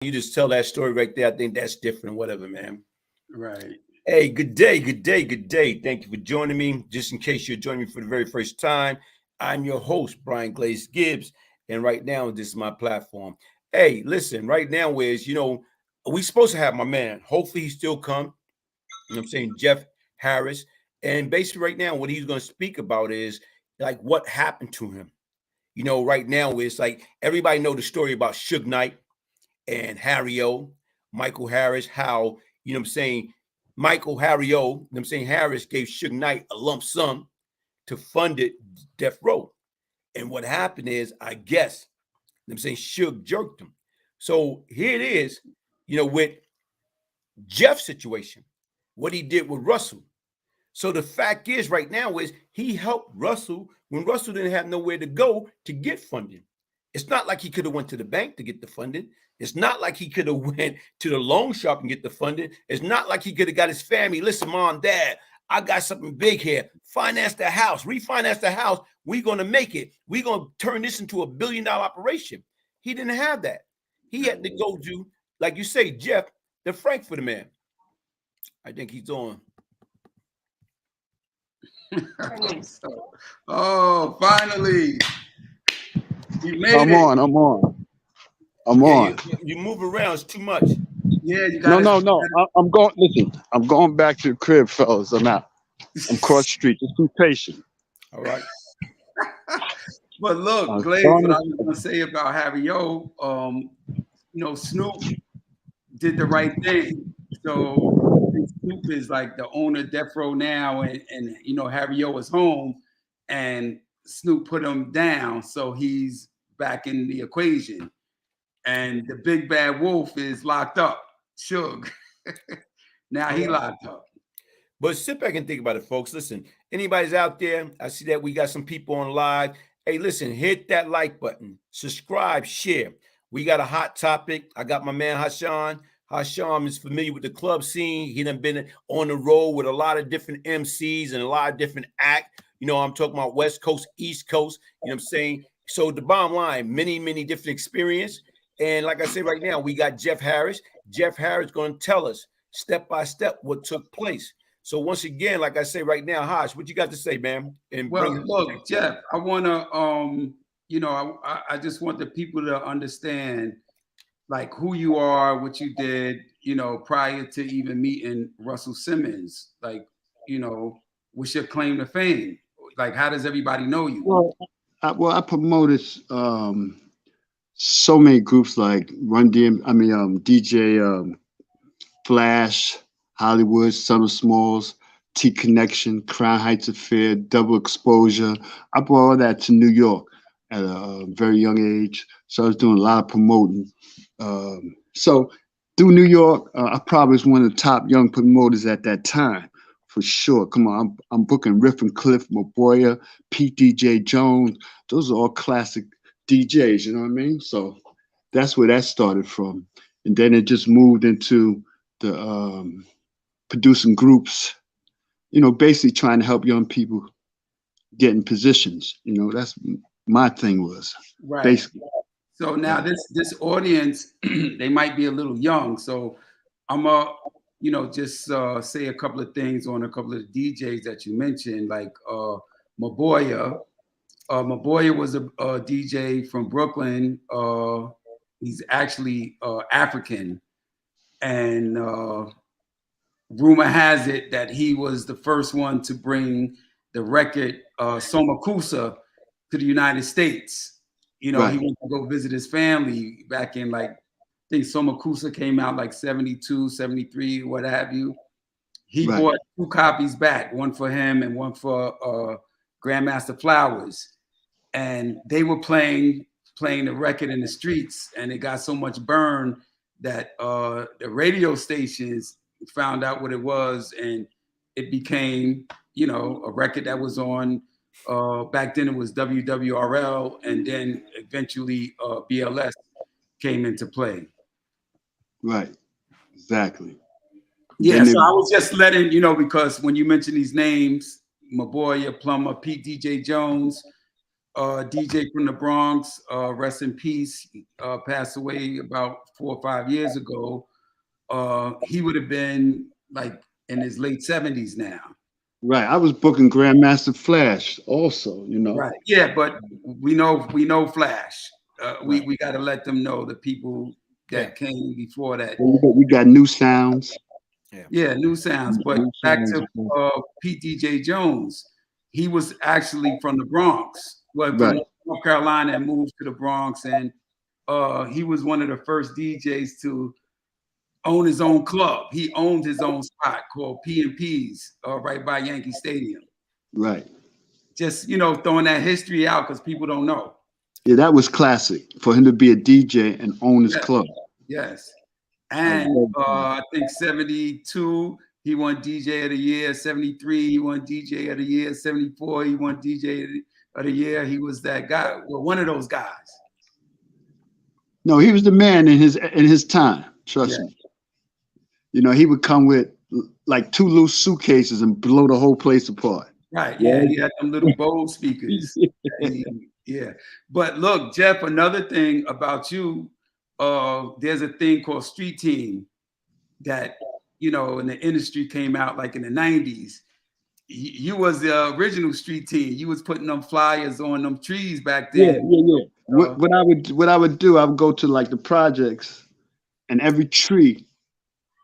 You just tell that story right there. I think that's different, whatever, man. Right. Hey, good day, good day, good day. Thank you for joining me. Just in case you're joining me for the very first time, I'm your host, Brian Glaze Gibbs. And right now, this is my platform. Hey, listen, right now is, we supposed to have my man. Hopefully he still come. You know what I'm saying? Jeff Harris. And basically right now, what he's going to speak about is like what happened to him. Right now it's like everybody know the story about Suge Knight and Harry O, Michael Harris, how, I'm saying, Michael Harry O, I'm saying Harris gave Suge Knight a lump sum to fund it Death Row. And what happened is, I guess, I'm saying Suge jerked him. So here it is, with Jeff's situation, what he did with Russell. So the fact is right now is he helped Russell when Russell didn't have nowhere to go to get funding. It's not like he could have went to the bank to get the funding. It's not like he could have went to the loan shop and get the funding. It's not like he could have got his family. Listen, mom, dad, I got something big here. Finance the house, refinance the house. We're going to make it. We're going to turn this into $1 billion operation. He didn't have that. He had to go to, like you say, Jeff, the Frankfurt man. I think he's on. Oh, finally. You made I'm it. I'm on. You move around. It's too much. Yeah, you got No. I'm going. Listen, I'm going back to the crib, fellas. I'm out. I'm cross the street. Just be patient. All right. But look, Glaze, what I was going to say about Harry O, Snoop did the right thing. So Snoop is like the owner of Death Row now, and Harry O is home, and Snoop put him down, so he's back in the equation. And the big bad wolf is locked up, Suge. Now he locked up. But sit back and think about it, folks. Listen, anybody's out there, I see that we got some people on live. Hey, listen, hit that like button, subscribe, share. We got a hot topic. I got my man Hashan. Hashan is familiar with the club scene. He done been on the road with a lot of different MCs and a lot of different acts. I'm talking about West Coast, East Coast. You know what I'm saying? So the bottom line, many, many different experience. And like I said right now, we got Jeff Harris. Jeff Harris going to tell us step by step what took place. So once again, like I say right now, Hash, what you got to say, man? And look, Jeff, I want to, I just want the people to understand like who you are, what you did, prior to even meeting Russell Simmons. Like, what's your claim to fame? Like, how does everybody know you? Well, I promoted so many groups like DJ Flash, Hollywood, Summer Smalls, T Connection, Crown Heights Affair, Double Exposure. I brought all that to New York at a very young age. So I was doing a lot of promoting. So through New York, I probably was one of the top young promoters at that time, for sure. Come on, I'm booking Riff and Cliff, Maboya, Pete DJ Jones. Those are all classic DJs, you know what I mean? So that's where that started from. And then it just moved into the producing groups, basically trying to help young people get in positions. That's my thing was. Right. Basically. So now this audience, they might be a little young. So I'm just say a couple of things on a couple of DJs that you mentioned, like Maboya. Maboya was a DJ from Brooklyn. He's actually African, and rumor has it that he was the first one to bring the record Somakusa to the United States. Right. He went to go visit his family back in I think Somakusa came out like 72, 73, what have you. He bought 2 copies back, one for him and one for Grandmaster Flowers. And they were playing the record in the streets, and it got so much burn that the radio stations found out what it was, and it became, a record that was on, back then it was WWRL, and then eventually BLS came into play. Right, exactly. Yeah, so I was just letting, because when you mention these names, Maboya, Plummer, Pete DJ Jones, DJ from the Bronx, rest in peace, passed away about 4 or 5 years ago. He would have been like in his late 70s now. Right. I was booking Grandmaster Flash also, you know. Right. Yeah, but we know Flash. We got to let them know, the people that came before that. We got new sounds. Yeah, new sounds. But back to Pete DJ Jones, he was actually from the Bronx. Well, from North Carolina, and moved to the Bronx, and he was one of the first DJs to own his own club. He owned his own spot called P&P's right by Yankee Stadium. Right. Just, you know, throwing that history out because people don't know. Yeah, that was classic for him to be a DJ and own his club. Yes. And I think 72, he won DJ of the year. 73, he won DJ of the year. 74, he won DJ of the year. He was that guy. Well, one of those guys. No, he was the man in his time. Trust me. You know, he would come with like 2 loose suitcases and blow the whole place apart. Right. Yeah. He had them little Bose speakers. Yeah. But look, Jeff, another thing about you, there's a thing called Street Team that, you know, in the industry came out like in the 90s. You was the original Street Team. You was putting them flyers on them trees back then. Yeah. What I would do, I would go to like the projects, and every tree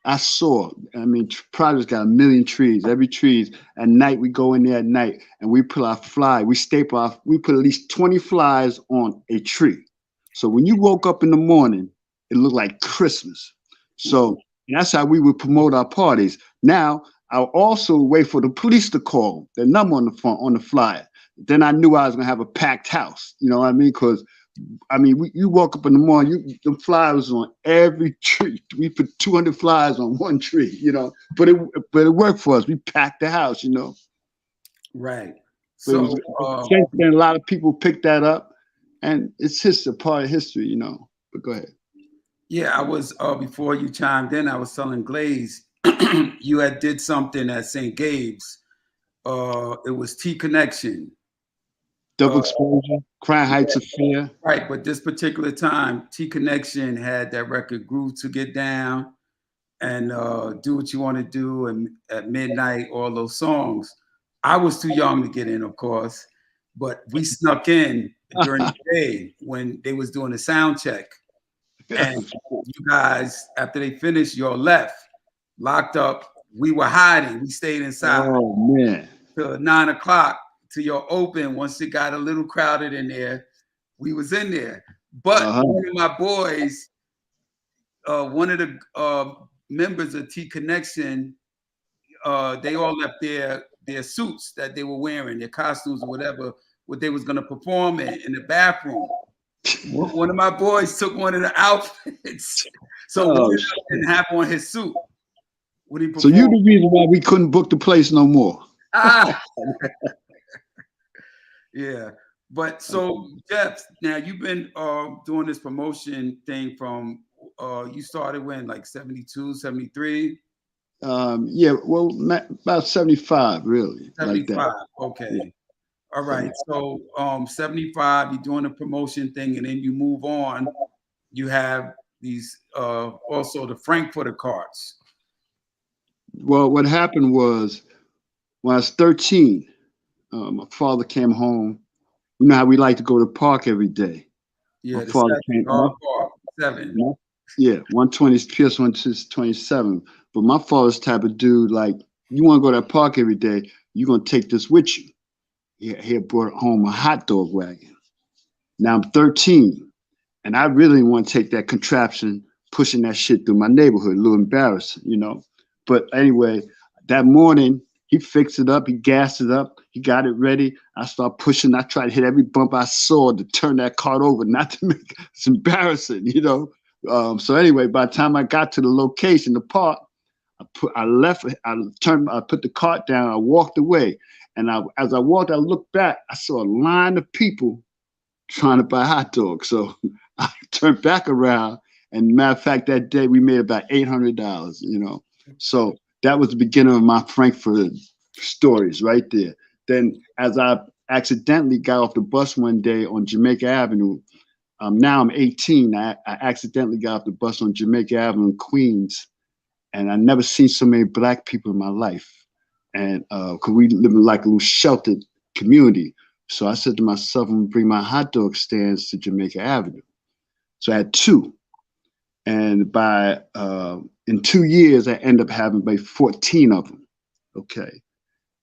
I saw, I mean, projects got 1 million trees. Every trees at night, we go in there at night and we put our fly. We staple off. We put at least 20 flies on a tree. So when you woke up in the morning, it looked like Christmas. So that's how we would promote our parties. Now I'll also wait for the police to call the number on the phone on the flyer. Then I knew I was gonna have a packed house. You know what I mean? Because I mean, you woke up in the morning, the flyers on every tree. We put 200 flyers on one tree, you know. But it worked for us. We packed the house, you know. Right. So then a lot of people picked that up, and it's history, part of history, you know. But go ahead. Yeah, I was before you chimed in, I was telling Glaze, you had did something at St. Gabe's. It was T Connection. Double Exposure, Crown Heights Affair. Right, but this particular time, T Connection had that record Groove to Get Down and Do What You Want to Do and At Midnight, all those songs. I was too young to get in, of course, but we snuck in during the day when they was doing the sound check. And you guys, after they finished, you all left, locked up. We were hiding. We stayed inside. Oh, man. Till 9 o'clock. To your open. Once it got a little crowded in there, we was in there. But one of my boys, one of the members of T Connection, they all left their suits that they were wearing, their costumes or whatever, what they was gonna perform in the bathroom. One of my boys took one of the outfits, so he didn't have on his suit. So you the reason why we couldn't book the place no more. Yeah, but so Jeff, now you've been doing this promotion thing from you started when, like 72, 73? Yeah, well, about 75, really. 75, like that. Okay. Yeah. All right, so 75, you're doing a promotion thing, and then you move on. You have these also the Frankfurter carts. Well, what happened was when I was 13, my father came home. You know how we like to go to the park every day. Yeah, my father came home. 7. Yeah, 120, PS 127. But my father's type of dude, like, you want to go to that park every day, you're going to take this with you. He brought home a hot dog wagon. Now I'm 13, and I really want to take that contraption, pushing that shit through my neighborhood, a little embarrassing, you know. But anyway, that morning, he fixed it up, he gassed it up, he got it ready. I started pushing, I tried to hit every bump I saw to turn that cart over, not to make it's embarrassing, you know. So anyway, by the time I got to the location, the park, I put the cart down, I walked away. And as I walked, I looked back, I saw a line of people trying to buy hot dogs. So I turned back around, and matter of fact, that day we made about $800, you know. So that was the beginning of my Frankfurt stories right there. Then as I accidentally got off the bus one day on Jamaica Avenue. Now I'm 18. I accidentally got off the bus on Jamaica Avenue in Queens, and I never seen so many black people in my life. And because we live in like a little sheltered community. So I said to myself, I'm gonna bring my hot dog stands to Jamaica Avenue. So I had 2. And by in 2 years, I ended up having about 14 of them. Okay.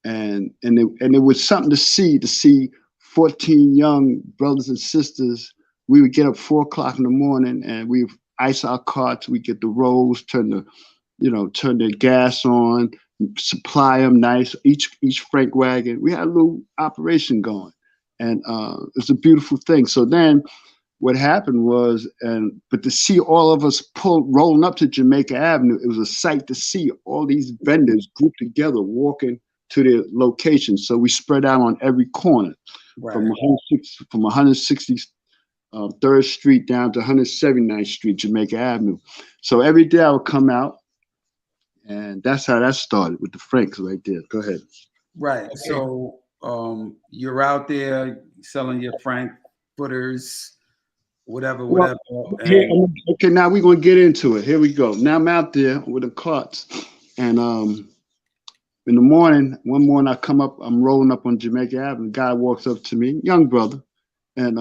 And it was something to see 14 young brothers and sisters. We would get up 4 o'clock in the morning and we ice our carts. We get the rolls, turn the gas on, supply them nice. Each Frank wagon, we had a little operation going, and it's a beautiful thing. So then, what happened was, but to see all of us rolling up to Jamaica Avenue, it was a sight to see all these vendors grouped together, walking to their location. So we spread out on every corner, right, from 163rd Street down to 179th Street, Jamaica Avenue. So every day I would come out. And that's how that started with the Franks right there. Go ahead. Right. Okay. So you're out there selling your Frankfurters, whatever. And okay, now we're going to get into it. Here we go. Now I'm out there with the carts. And in the morning, one morning I come up, I'm rolling up on Jamaica Avenue. A guy walks up to me, young brother. And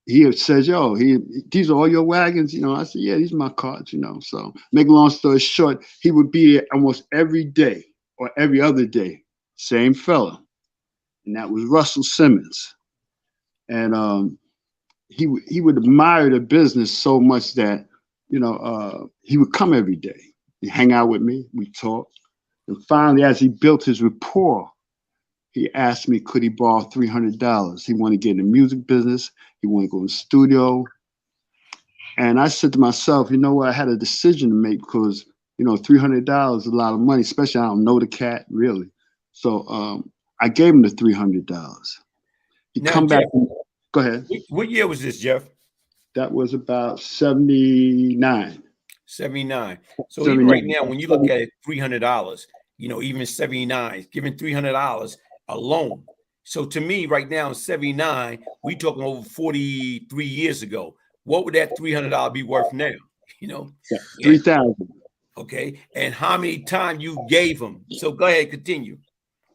he says, yo, these are all your wagons? I said, yeah, these are my carts, So make a long story short, he would be there almost every day or every other day, same fella. And that was Russell Simmons. And he would admire the business so much that, he would come every day. He'd hang out with me, we talk. And finally, as he built his rapport, he asked me, could he borrow $300? He wanted to get in the music business. He wanted to go in the studio. And I said to myself, you know what? I had a decision to make because, $300 is a lot of money, especially I don't know the cat, really. So I gave him the $300. He now, come back. Jeff, go ahead. What year was this, Jeff? That was about 79. 79. So 79. Even right now, when you look at it, $300, even 79, giving $300 alone. So to me, right now, in 79, we talking over 43 years ago. What would that $300 be worth now? 3,000. Okay. And how many times you gave him? So go ahead, continue.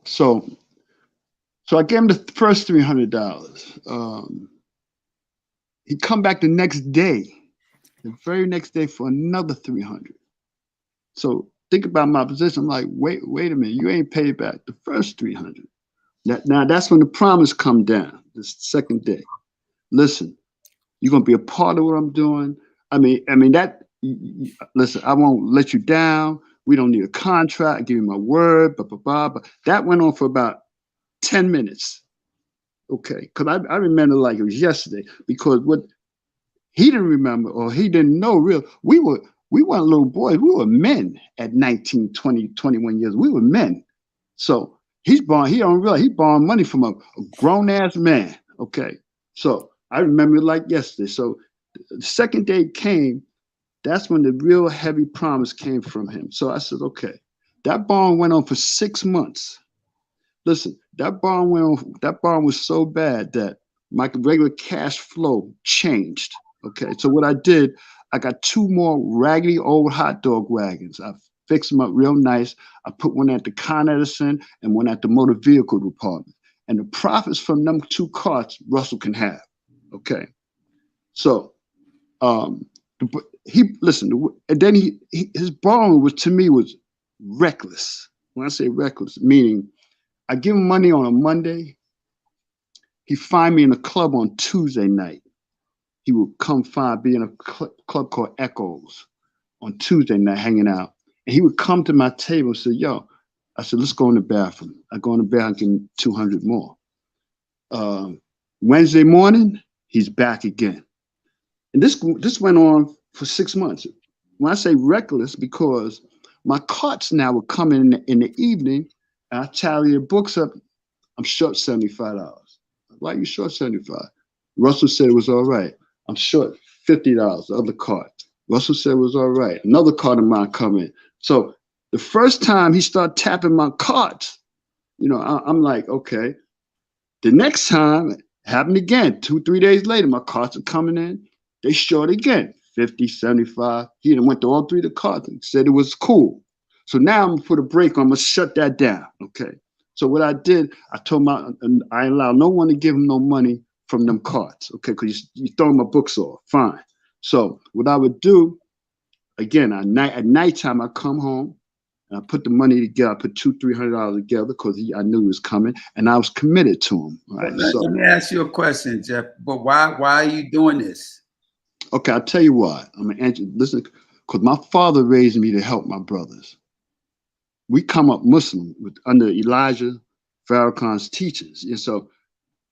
So I gave him the first $300. He come back the next day, the very next day for another 300. So think about my position. I'm like, wait a minute, you ain't paid back the first 300. Now that's when the promise come down, the second day. Listen, you're gonna be a part of what I'm doing. Listen, I won't let you down. We don't need a contract. I give you my word, blah, blah, blah. But that went on for about 10 minutes. Okay, because I remember like it was yesterday, because what he didn't remember or he didn't know we weren't little boys, we were men at 19, 20, 21 years. We were men. So he don't realize he borrowed money from a grown-ass man. Okay. So I remember it like yesterday. So the second day came, that's when the real heavy promise came from him. So I said, okay, that bond went on for 6 months. Listen, that bond was so bad that my regular cash flow changed. Okay, so what I did, I got 2 more raggedy old hot dog wagons. I fixed them up real nice. I put one at the Con Edison and one at the motor vehicle department. And the profits from them 2 carts, Russell can have. Okay, so his borrowing to me was reckless. When I say reckless, meaning I give him money on a Monday. He find me in a club on Tuesday night. He would be in a club called Echoes on Tuesday night hanging out. And he would come to my table and say, yo, I said, let's go in the bathroom. I go in the bathroom, give him 200 more. Wednesday morning, he's back again. And this went on for 6 months. When I say reckless, because my carts now would come in the evening, and I tally the books up. I'm short $75. Why are you short 75? Russell said it was all right. I'm short $50, the other cart. Russell said it was all right. Another cart of mine come in. So the first time he started tapping my carts, I'm like, okay. The next time happened again. 2-3 days later, my cards are coming in. They short again, 50, 75. He done went to all three of the cards and said it was cool. So now I'm gonna put a break on. I'm gonna shut that down. Okay. So what I did, I told I allow no one to give him no money from them cards. Okay, because you throwing my books off. Fine. So what I would do, again, at nighttime, I come home and I put the money together. I put $200-300 together because I knew he was coming, and I was committed to him. Right. Let me ask you a question, Jeff. But why are you doing this? Okay, I'll tell you why. I'm gonna answer. Listen, because my father raised me to help my brothers. We come up Muslim under Elijah Farrakhan's teachings, and so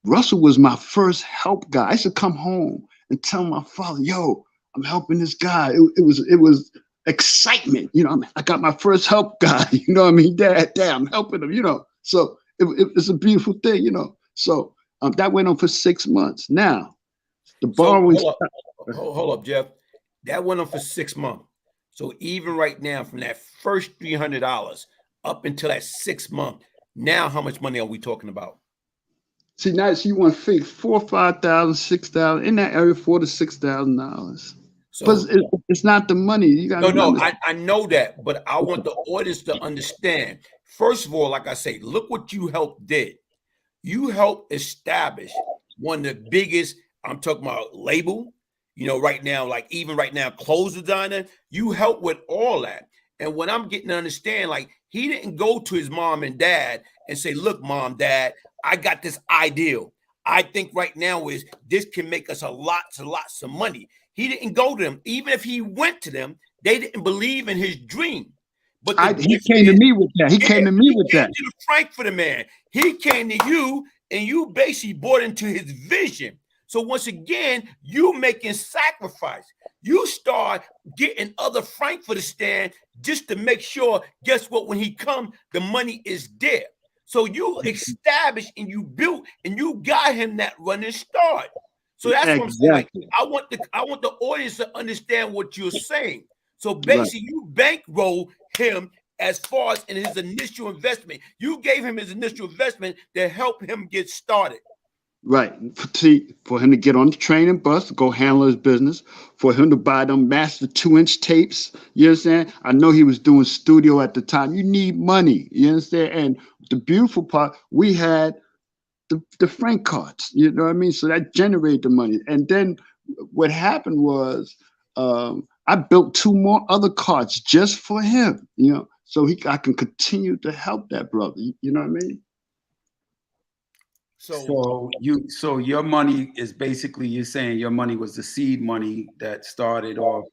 Russell was my first help guy. I used to come home and tell my father, "Yo, I'm helping this guy." It was excitement, you know. I got my first help guy, you know what I mean? Dad, I'm helping him, you know. So it's a beautiful thing, you know. So that went on for 6 months. Now, the borrowing. So, hold up, Jeff. That went on for 6 months. So even right now, from that first $300 up until that 6 month, now how much money are we talking about? See, now you want to fake $4,000, $5,000, $6,000 in that area, $4,000 to $6,000. So, but it's not the money. You got I know that, but I want the audience to understand. First of all, like I say, look what you helped did. You helped establish one of the biggest, I'm talking about label, you know, right now, like even right now, clothes designer, you helped with all that. And what I'm getting to understand, like he didn't go to his mom and dad and say, look, mom, dad, I got this ideal. I think right now is this can make us lots of money. He didn't go to them. Even if he went to them, they didn't believe in his dream. But he came to me with that. He came to me with that. To the Frankfurt man. He came to you and you basically bought into his vision. So once again, you making sacrifice. You start getting other Frankfurters stand just to make sure, guess what, when he come, the money is there. So you established and you built and you got him that running start. So that's what I'm saying. Like, I want the audience to understand what you're saying. So basically, you bankroll him as far as in his initial investment. You gave him his initial investment to help him get started. Right. For him to get on the train and bus, go handle his business, for him to buy them master 2-inch tapes. You understand? I know he was doing studio at the time. You need money. You understand? And the beautiful part, we had the Frank cards, you know what I mean? So that generated the money. And then what happened was I built 2 more other cards just for him, you know, so I can continue to help that brother. You know what I mean? So your money is basically, you're saying your money was the seed money that started off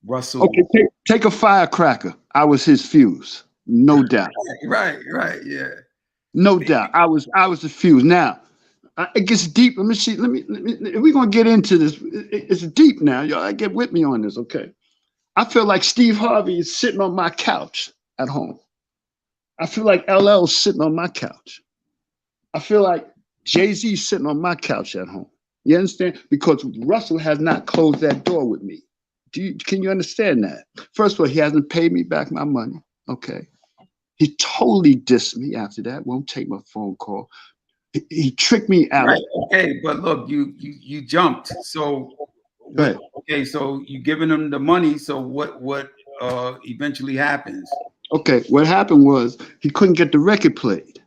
Russell. Okay, take a firecracker. I was his fuse, no doubt. Right, yeah. No doubt. I was the fuse. Now, it gets deep. Let me see. Let me. If we're gonna get into this, it's deep now. Y'all get with me on this, okay? I feel like Steve Harvey is sitting on my couch at home. I feel like LL is sitting on my couch. I feel like Jay-Z is sitting on my couch at home. You understand? Because Russell has not closed that door with me. Can you understand that? First of all, he hasn't paid me back my money. Okay. He totally dissed me after that. Won't take my phone call. He tricked me out. Right. Okay, but look, you jumped. So okay, so you giving him the money. So what eventually happens? Okay, what happened was he couldn't get the record played.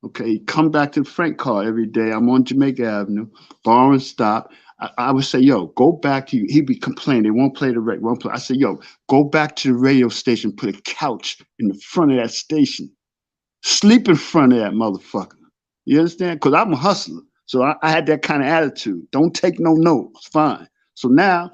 Okay, he come back to the Frank car every day. I'm on Jamaica Avenue, bar and stop. I would say, yo, go back to you. He'd be complaining. They won't play the record. Won't play. I said, yo, go back to the radio station, put a couch in the front of that station. Sleep in front of that motherfucker. You understand? Because I'm a hustler. So I had that kind of attitude. Don't take no notes. Fine. So now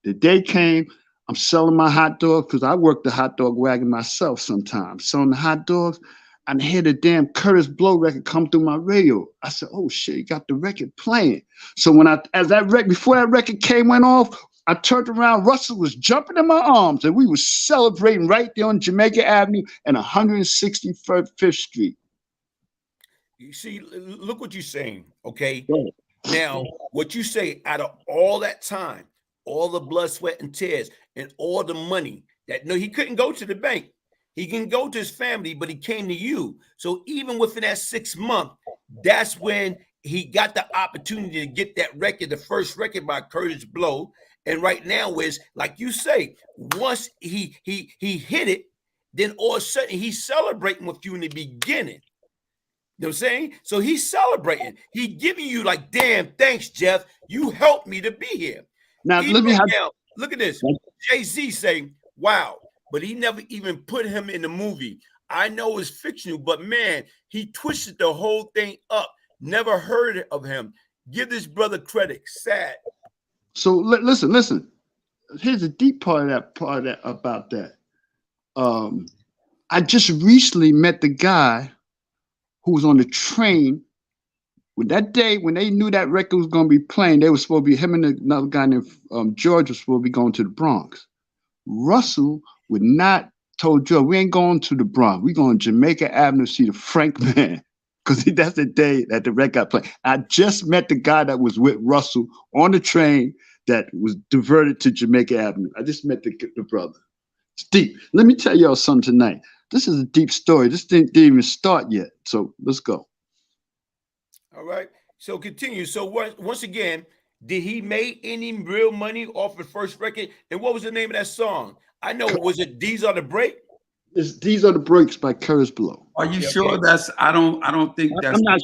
the day came, I'm selling my hot dog because I work the hot dog wagon myself sometimes. Selling the hot dogs. I hear the damn Curtis Blow record come through my radio. I said, oh shit, you got the record playing. So before that record went off, I turned around, Russell was jumping in my arms and we were celebrating right there on Jamaica Avenue and 165th Street. You see, look what you're saying, okay? Now, what you say, out of all that time, all the blood, sweat, and tears, and all the money that, no, he couldn't go to the bank. He can go to his family, but he came to you. So even within that 6 months, That's when he got the opportunity to get that record, the first record by Curtis Blow. And right now is, like you say, once he hit it, then all of a sudden he's celebrating with you in the beginning. You know what I'm saying? So he's celebrating. He giving you like, damn, thanks, Jeff. You helped me to be here. Now, Look at this. Jay-Z say, wow, but he never even put him in the movie. I know it's fictional, but man, he twisted the whole thing up. Never heard of him. Give this brother credit. Sad. So listen. Here's the deep part of that about that. I just recently met the guy who was on the train. When that day, when they knew that record was going to be playing, they were supposed to be, him and another guy named George was supposed to be going to the Bronx. Russell would not told George, we ain't going to the Bronx. We're going to Jamaica Avenue to see the Frank Band. Because that's the day that the record got played. I just met the guy that was with Russell on the train that was diverted to Jamaica Avenue. I just met the brother. It's deep. Let me tell y'all something tonight. This is a deep story. This didn't even start yet. So let's go. All right. So continue. So once again, did he make any real money off the first record? And what was the name of that song? I know. Was it "These Are the Break"? These Are the Breaks by Curtis Blow. Are you sure that's? I don't think that's. I'm not.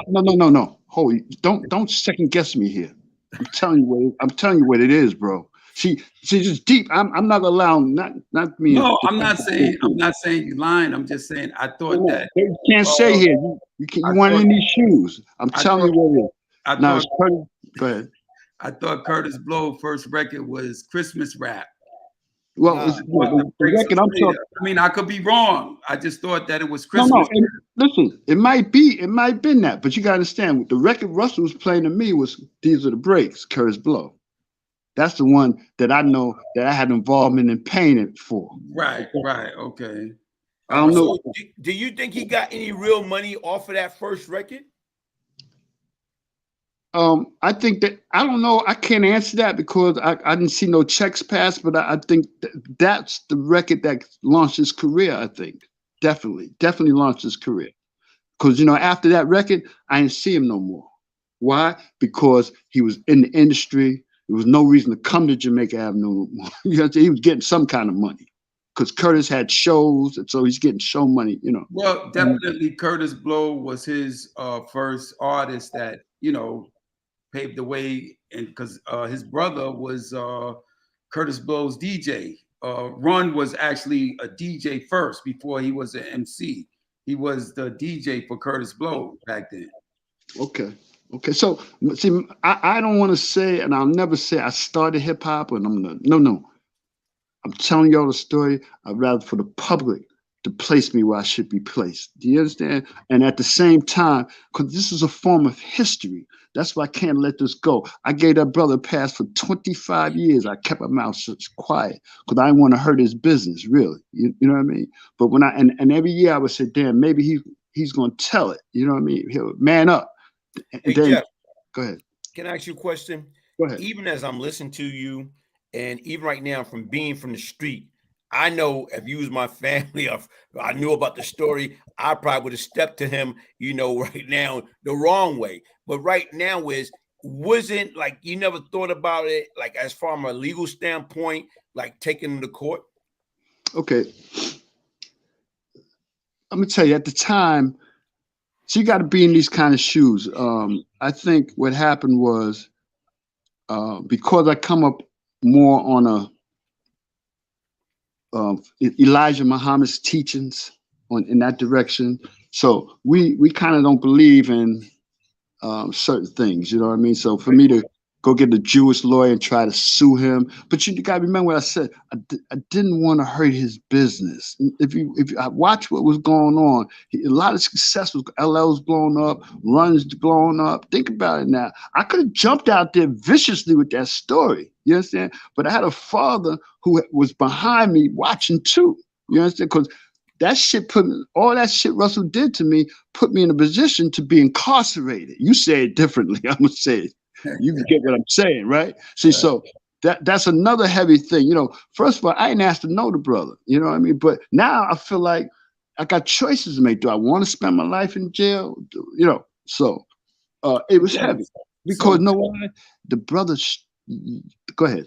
No. No. Holy! Don't second guess me here. I'm telling you what it is, bro. She's just deep. I'm not allowing not me. No, I'm not saying you're lying. I'm just saying I thought that you can't say here. You want in these shoes. I'm telling you what it is. Now go ahead. I thought Curtis Blow first record was Christmas Rap. Well, the record I'm talking. I mean, I could be wrong. I just thought that it was Christmas. No. Listen, it might have been that, but you gotta understand. The record Russell was playing to me was "These Are the Breaks," Curtis Blow. That's the one that I know that I had involvement in paying it for. Right. Okay. I don't know. So do you think he got any real money off of that first record? I think that I don't know. I can't answer that because I didn't see no checks pass, but I think that's the record that launched his career. I think definitely launched his career. Because after that record, I didn't see him no more. Why? Because he was in the industry. There was no reason to come to Jamaica Avenue no more. He was getting some kind of money because Curtis had shows, and so he's getting show money. Well, definitely, Curtis Blow was his first artist that paved the way, and because his brother was Curtis Blow's DJ. Run was actually a DJ first before he was an MC. He was the DJ for Curtis Blow back then. Okay. So see, I don't want to say, and I'll never say I started hip hop, and no. I'm telling y'all the story. I'd rather for the public to place me where I should be placed. Do you understand? And at the same time, because this is a form of history, that's why I can't let this go. I gave that brother a pass for 25 years. I kept my mouth quiet because I didn't want to hurt his business, really. You know what I mean? But when and every year I would say, damn, maybe he's going to tell it. You know what I mean? He'll man up. Hey, Jeff, go ahead. Can I ask you a question? Go ahead. Even as I'm listening to you, and even right now from being from the street, I know if you was my family, if I knew about the story, I probably would have stepped to him, right now the wrong way. But right now wasn't like you never thought about it, like as from a legal standpoint, like taking him to court? Okay. I'm gonna tell you at the time. So you got to be in these kind of shoes. I think what happened was because I come up more on Elijah Muhammad's teachings in that direction. So we kind of don't believe in certain things. You know what I mean? So for me to go get a Jewish lawyer and try to sue him, but you got to remember what I said. I didn't want to hurt his business. If I watch what was going on, a lot of success was LL's blown up, runs blown up. Think about it now. I could have jumped out there viciously with that story. You understand? But I had a father who was behind me watching too. You understand? Because that shit all that shit Russell did to me put me in a position to be incarcerated. You say it differently. I'm gonna say it. You can get what I'm saying, right? See, so that's another heavy thing. First of all, I ain't asked to know the brother. You know what I mean? But now I feel like I got choices to make. Do I want to spend my life in jail? So it was Yeah. heavy because So, no why the brothers. Go ahead.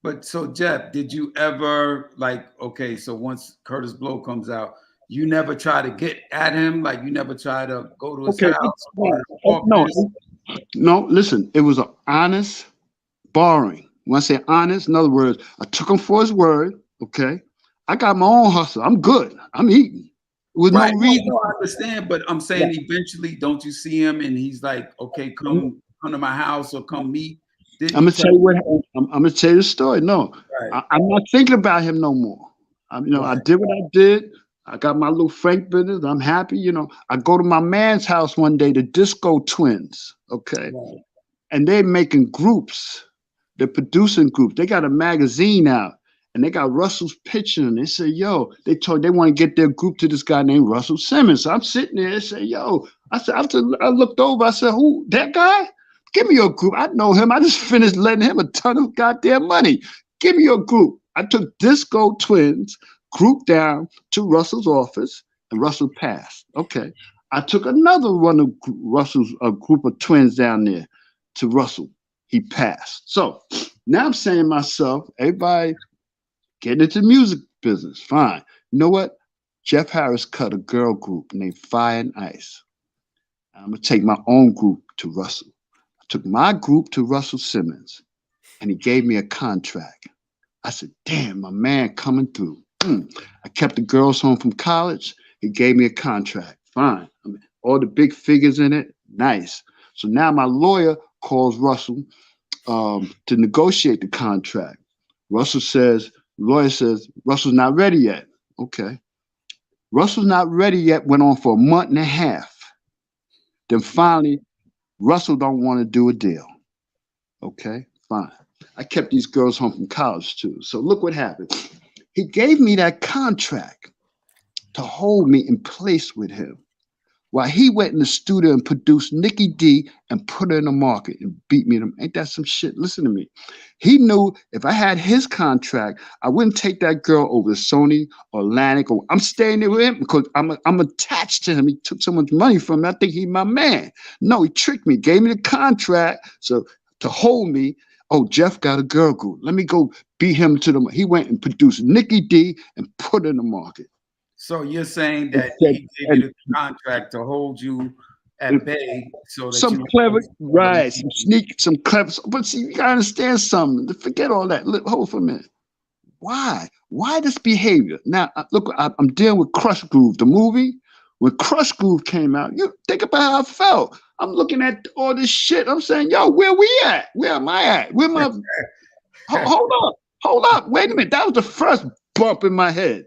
but so Jeff, did you ever like? Okay, so once Curtis Blow comes out, you never try to get at him. Like you never try to go to his Okay. house or his No, office. no. Listen, it was an honest borrowing. When I say honest, in other words, I took him for his word. Okay. I got my own hustle. I'm good. I'm eating with no Right. No, reason. no, I understand, but I'm saying eventually, don't you see him and he's like, okay, come to my house or come meet. Didn't I'm you gonna try? tell you what. I'm gonna tell you the story. No, Right, I'm not thinking about him no more. I right, did what I did. I got my little Frank business. I'm happy. I go to my man's house one day, the Disco Twins. Okay, right. and they're making groups. They're producing groups. They got a magazine out, and they got Russell's picture. And they say, "Yo," they want to get their group to this guy named Russell Simmons. So I'm sitting there and say, "Yo," I looked over. I said, "Who? That guy? Give me your group. I know him. I just finished lending him a ton of goddamn money. Give me your group." I took Disco Twins group down to Russell's office, and Russell passed. Okay. I took another one of Russell's a group of twins down there to Russell. He passed. So now I'm saying to myself, everybody getting into music business, fine. You know what? Jeff Harris cut a girl group named Fire and Ice. I'm gonna take my own group to Russell. I took my group to Russell Simmons, and he gave me a contract. I said, "Damn, my man coming through." I kept the girls home from college. He gave me a contract. Fine. All the big figures in it. Nice. So now my lawyer calls Russell to negotiate the contract. Lawyer says, Russell's not ready yet. Okay. Russell's not ready yet went on for a month and a half. Then finally, Russell don't want to do a deal. Okay, fine. I kept these girls home from college too. So look what happened. He gave me that contract to hold me in place with him while he went in the studio and produced Nikki D and put her in the market and beat me. Ain't that some shit? Listen to me. He knew if I had his contract, I wouldn't take that girl over to Sony or Atlantic. Or I'm staying there with him because I'm attached to him. He took so much money from me. I think he's my man. No, he tricked me, gave me the contract so to hold me. Oh, Jeff got a girl group. Let me go beat him to the. He went and produced Nikki D and put her in the market. So you're saying that he gave you the contract to hold you at bay so that some clever, right? Some clever. But see, you gotta understand something. Forget all that. Hold for a minute. Why? Why this behavior? Now, look, I'm dealing with Crush Groove, the movie. When Crush Groove came out, you think about how I felt. I'm looking at all this shit. I'm saying, yo, where we at? Where am I at? Where my? Hold up. Wait a minute. That was the first bump in my head.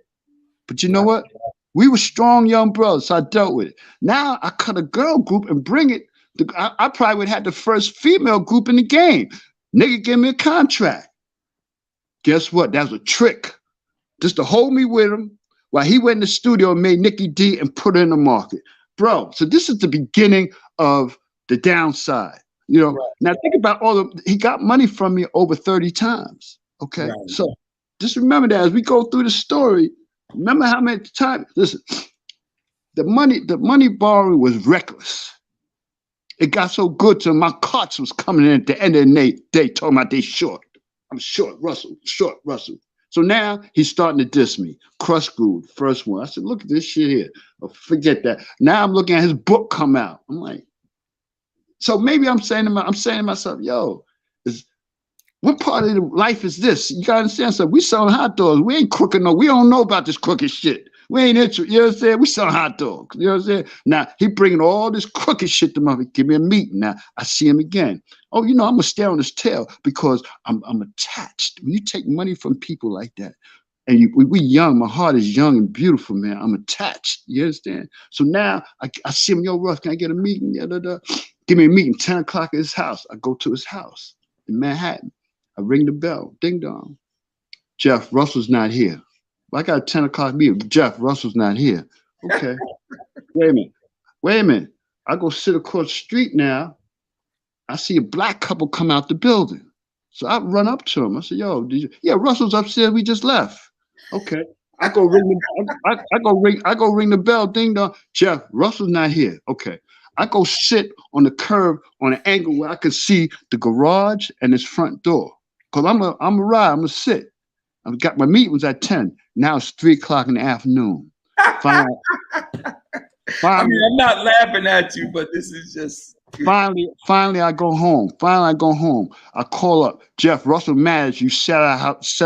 But you know what? We were strong young brothers, so I dealt with it. Now I cut a girl group and bring it. I probably would have had the first female group in the game. Nigga gave me a contract. Guess what? That was a trick. Just to hold me with him while he went in the studio and made Nikki D and put her in the market. Bro, so this is the beginning of the downside. Now think about he got money from me over 30 times. Okay. Right. So just remember that as we go through the story, remember how many times, listen, the money borrowing was reckless. It got so good to my carts was coming in at the end of the day talking about they short. I'm short, Russell. So now he's starting to diss me. Crush Groove, first one. I said, look at this shit here. Oh, forget that. Now I'm looking at his book come out. I'm like, so maybe I'm saying to myself, yo, what part of life is this? You gotta understand something. We selling hot dogs. We ain't crooked no. We don't know about this crooked shit. We ain't interested. You know what I'm saying? We selling hot dogs. You know what I'm saying? Now he bringing all this crooked shit to me. Give me a meeting. Now I see him again. Oh, I'm gonna stay on his tail because I'm attached. When you take money from people like that, and we young, my heart is young and beautiful, man. I'm attached. You understand? So now I see him. Yo, Russ, can I get a meeting? Give me a meeting. 10 o'clock at his house. I go to his house in Manhattan. I ring the bell. Ding dong. Jeff, Russell's not here. I got a 10 o'clock meeting. Jeff, Russell's not here. Okay. Wait a minute. I go sit across the street now. I see a black couple come out the building. So I run up to him. I said, yo, yeah, Russell's upstairs. We just left. Okay. I go ring the bell. Ding dong. Jeff, Russell's not here. Okay. I go sit on the curb on an angle where I can see the garage and his front door. Cause I'm a ride. I'm gonna sit. I've got my meeting was at 10. Now it's 3:00 in the afternoon. Finally, I mean, I'm not laughing at you, but this is just finally I go home. I call up Jeff. Russell mad you sat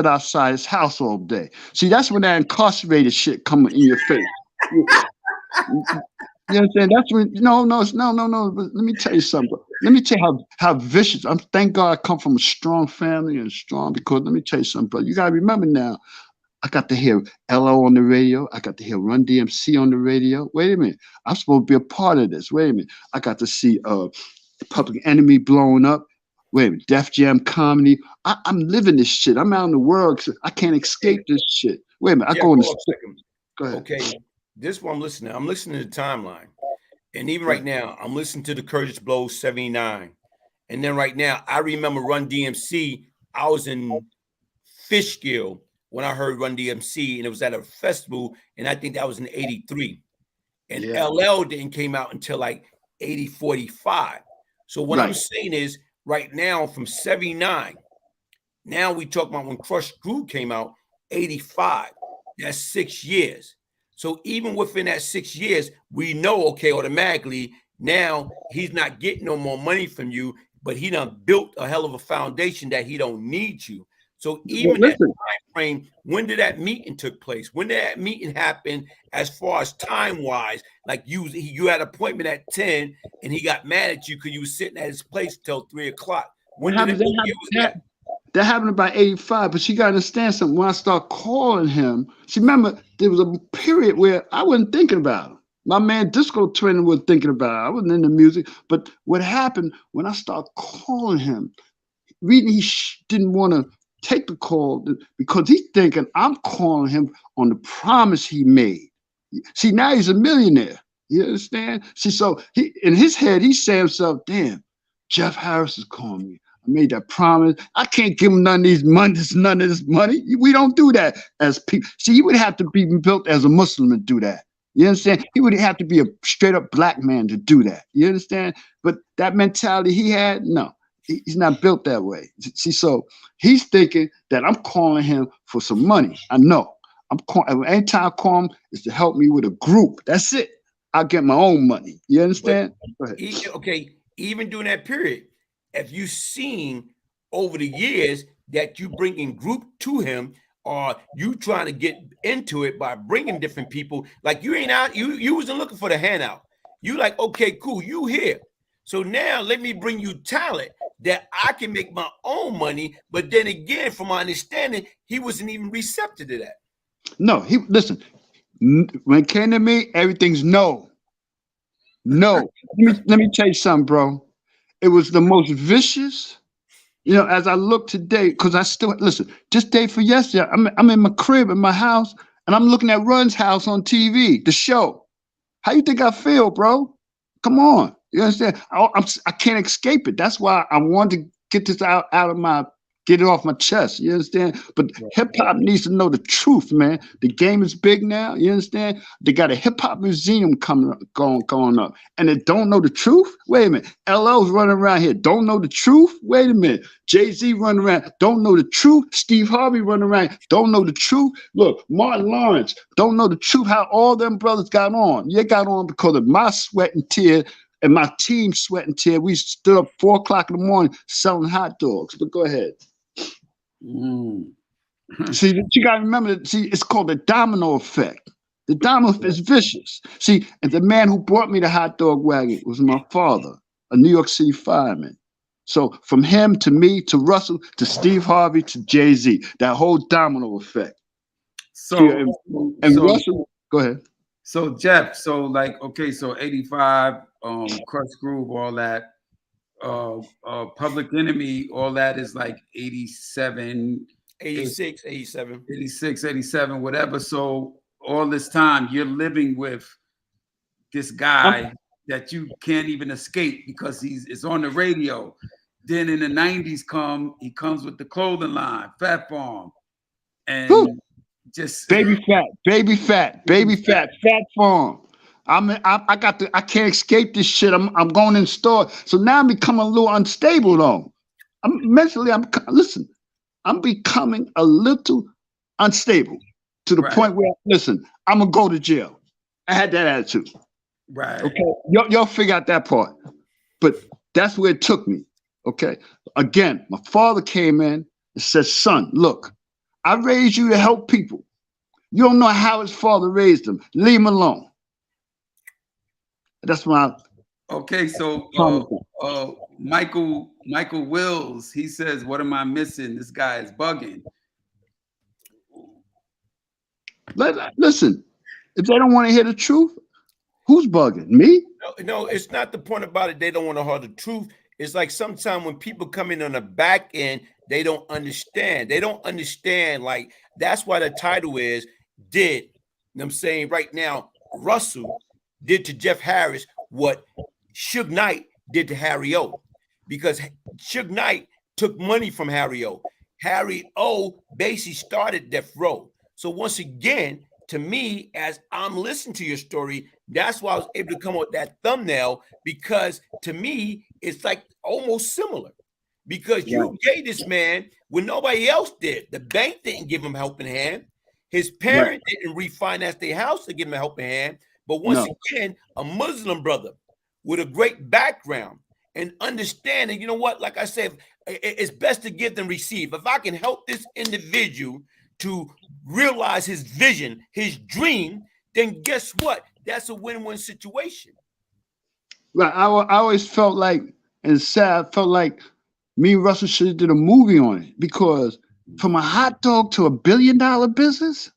outside his house all day. See, that's when that incarcerated shit coming in your face. You understand? That's when no. But let me tell you something. Let me tell you how vicious. Thank God I come from a strong family and strong, because let me tell you something, brother. You gotta remember now, I got to hear LO on the radio. I got to hear Run DMC on the radio. Wait a minute. I'm supposed to be a part of this. Wait a minute. I got to see Public Enemy blowing up. Wait a minute. Def Jam comedy. I'm living this shit. I'm out in the world. So I can't escape this shit. Wait a minute. I go in the second. Go ahead. Okay. This is what I'm listening to. I'm listening to the timeline. And even right now, I'm listening to the Curtis Blow 79. And then right now, I remember Run DMC. I was in Fishkill when I heard Run DMC, and it was at a festival, and I think that was in 83. And LL didn't came out until like 80-45. So what I'm saying is right now from 79, now we talk about when Crush Groove came out, 85. That's 6 years. So even within that 6 years, we know, okay, automatically now he's not getting no more money from you, but he done built a hell of a foundation that he don't need you. So even that time frame, when did that meeting took place? When did that meeting happen as far as time-wise? Like you had an appointment at 10 and he got mad at you because you were sitting at his place till 3:00. That happened about 85, but you got to understand something. When I start calling him, see, remember, there was a period where I wasn't thinking about him. My man Disco Twin was thinking about it. I wasn't into music. But what happened when I started calling him, he didn't want to take the call because he's thinking I'm calling him on the promise he made. See, now he's a millionaire. You understand? See, so he in his head, he's saying himself, damn, Jeff Harris is calling me. I made that promise. I can't give him none of this money. We don't do that as people. See, he would have to be built as a Muslim to do that. You understand? He would have to be a straight up black man to do that. You understand? But that mentality he had, no, he's not built that way. See, so he's thinking that I'm calling him for some money. I know. I'm calling. Anytime I call him, is to help me with a group. That's it. I'll get my own money. You understand? Okay, even during that period, if you seen over the years that you bringing group to him, or you trying to get into it by bringing different people, like you ain't out, you wasn't looking for the handout. You like, okay, cool, you here. So now let me bring you talent that I can make my own money. But then again, from my understanding, he wasn't even receptive to that. No, listen, when it came to me, everything's no. Let me tell you something, bro. It was the most vicious, as I look today, because I still, listen, just day for yesterday, I'm in my crib in my house, and I'm looking at Run's house on TV, the show. How you think I feel, bro? Come on. You understand? I can't escape it. That's why I wanted to get this get it off my chest. You understand? But hip hop needs to know the truth, man. The game is big now. You understand? They got a hip hop museum going up, and they don't know the truth. Wait a minute. LL's running around here. Don't know the truth. Wait a minute. Jay-Z running around. Don't know the truth. Steve Harvey running around. Don't know the truth. Look, Martin Lawrence. Don't know the truth. How all them brothers got on. They got on because of my sweat and tears. And my team sweat and tear. We stood up 4:00 in the morning selling hot dogs. But go ahead. See, you gotta remember. See, it's called the domino effect. The domino effect is vicious. See, and the man who brought me the hot dog wagon was my father, a New York City fireman. So from him to me to Russell to Steve Harvey to Jay-Z, that whole domino effect. So Russell, go ahead. So Jeff, so 85, Crush Groove, all that. Public Enemy, all that is like 87, 86, 87. 86, 87, whatever. So all this time you're living with this guy that you can't even escape because it's on the radio. Then in the 90s he comes with the clothing line, Fat Farm. And just baby fat farm. I can't escape this shit. I'm going in store. So now I'm becoming a little unstable though. Listen, I'm becoming a little unstable to the point where, listen, I'm gonna go to jail. I had that attitude. Right. Okay. Y'all figure out that part. But that's where it took me. Okay. Again, my father came in and said, son, look, I raised you to help people. You don't know how his father raised him. Leave him alone. That's my. Okay, so Michael Wills, he says, what am I missing? This guy is bugging. Listen, if they don't want to hear the truth, who's bugging? Me? No, it's not the point about it. They don't want to hear the truth. It's like sometimes when people come in on the back end, they don't understand. They don't understand. Like, that's why the title is did. You know what I'm saying right now, Russell did to Jeff Harris what Suge Knight did to Harry O. Because Suge Knight took money from Harry O. Harry O basically started Death Row. So once again, to me, as I'm listening to your story, that's why I was able to come up with that thumbnail, because to me, it's like almost similar. Because you gave this man when nobody else did. The bank didn't give him a helping hand. His parents didn't refinance their house to give him a helping hand. But once again, a Muslim brother with a great background and understanding, you know what, like I said, it's best to give than receive. If I can help this individual to realize his vision, his dream, then guess what? That's a win-win situation. Right. I always felt like, and sad, I felt like me and Russell should have did a movie on it, because from a hot dog to $1 billion business,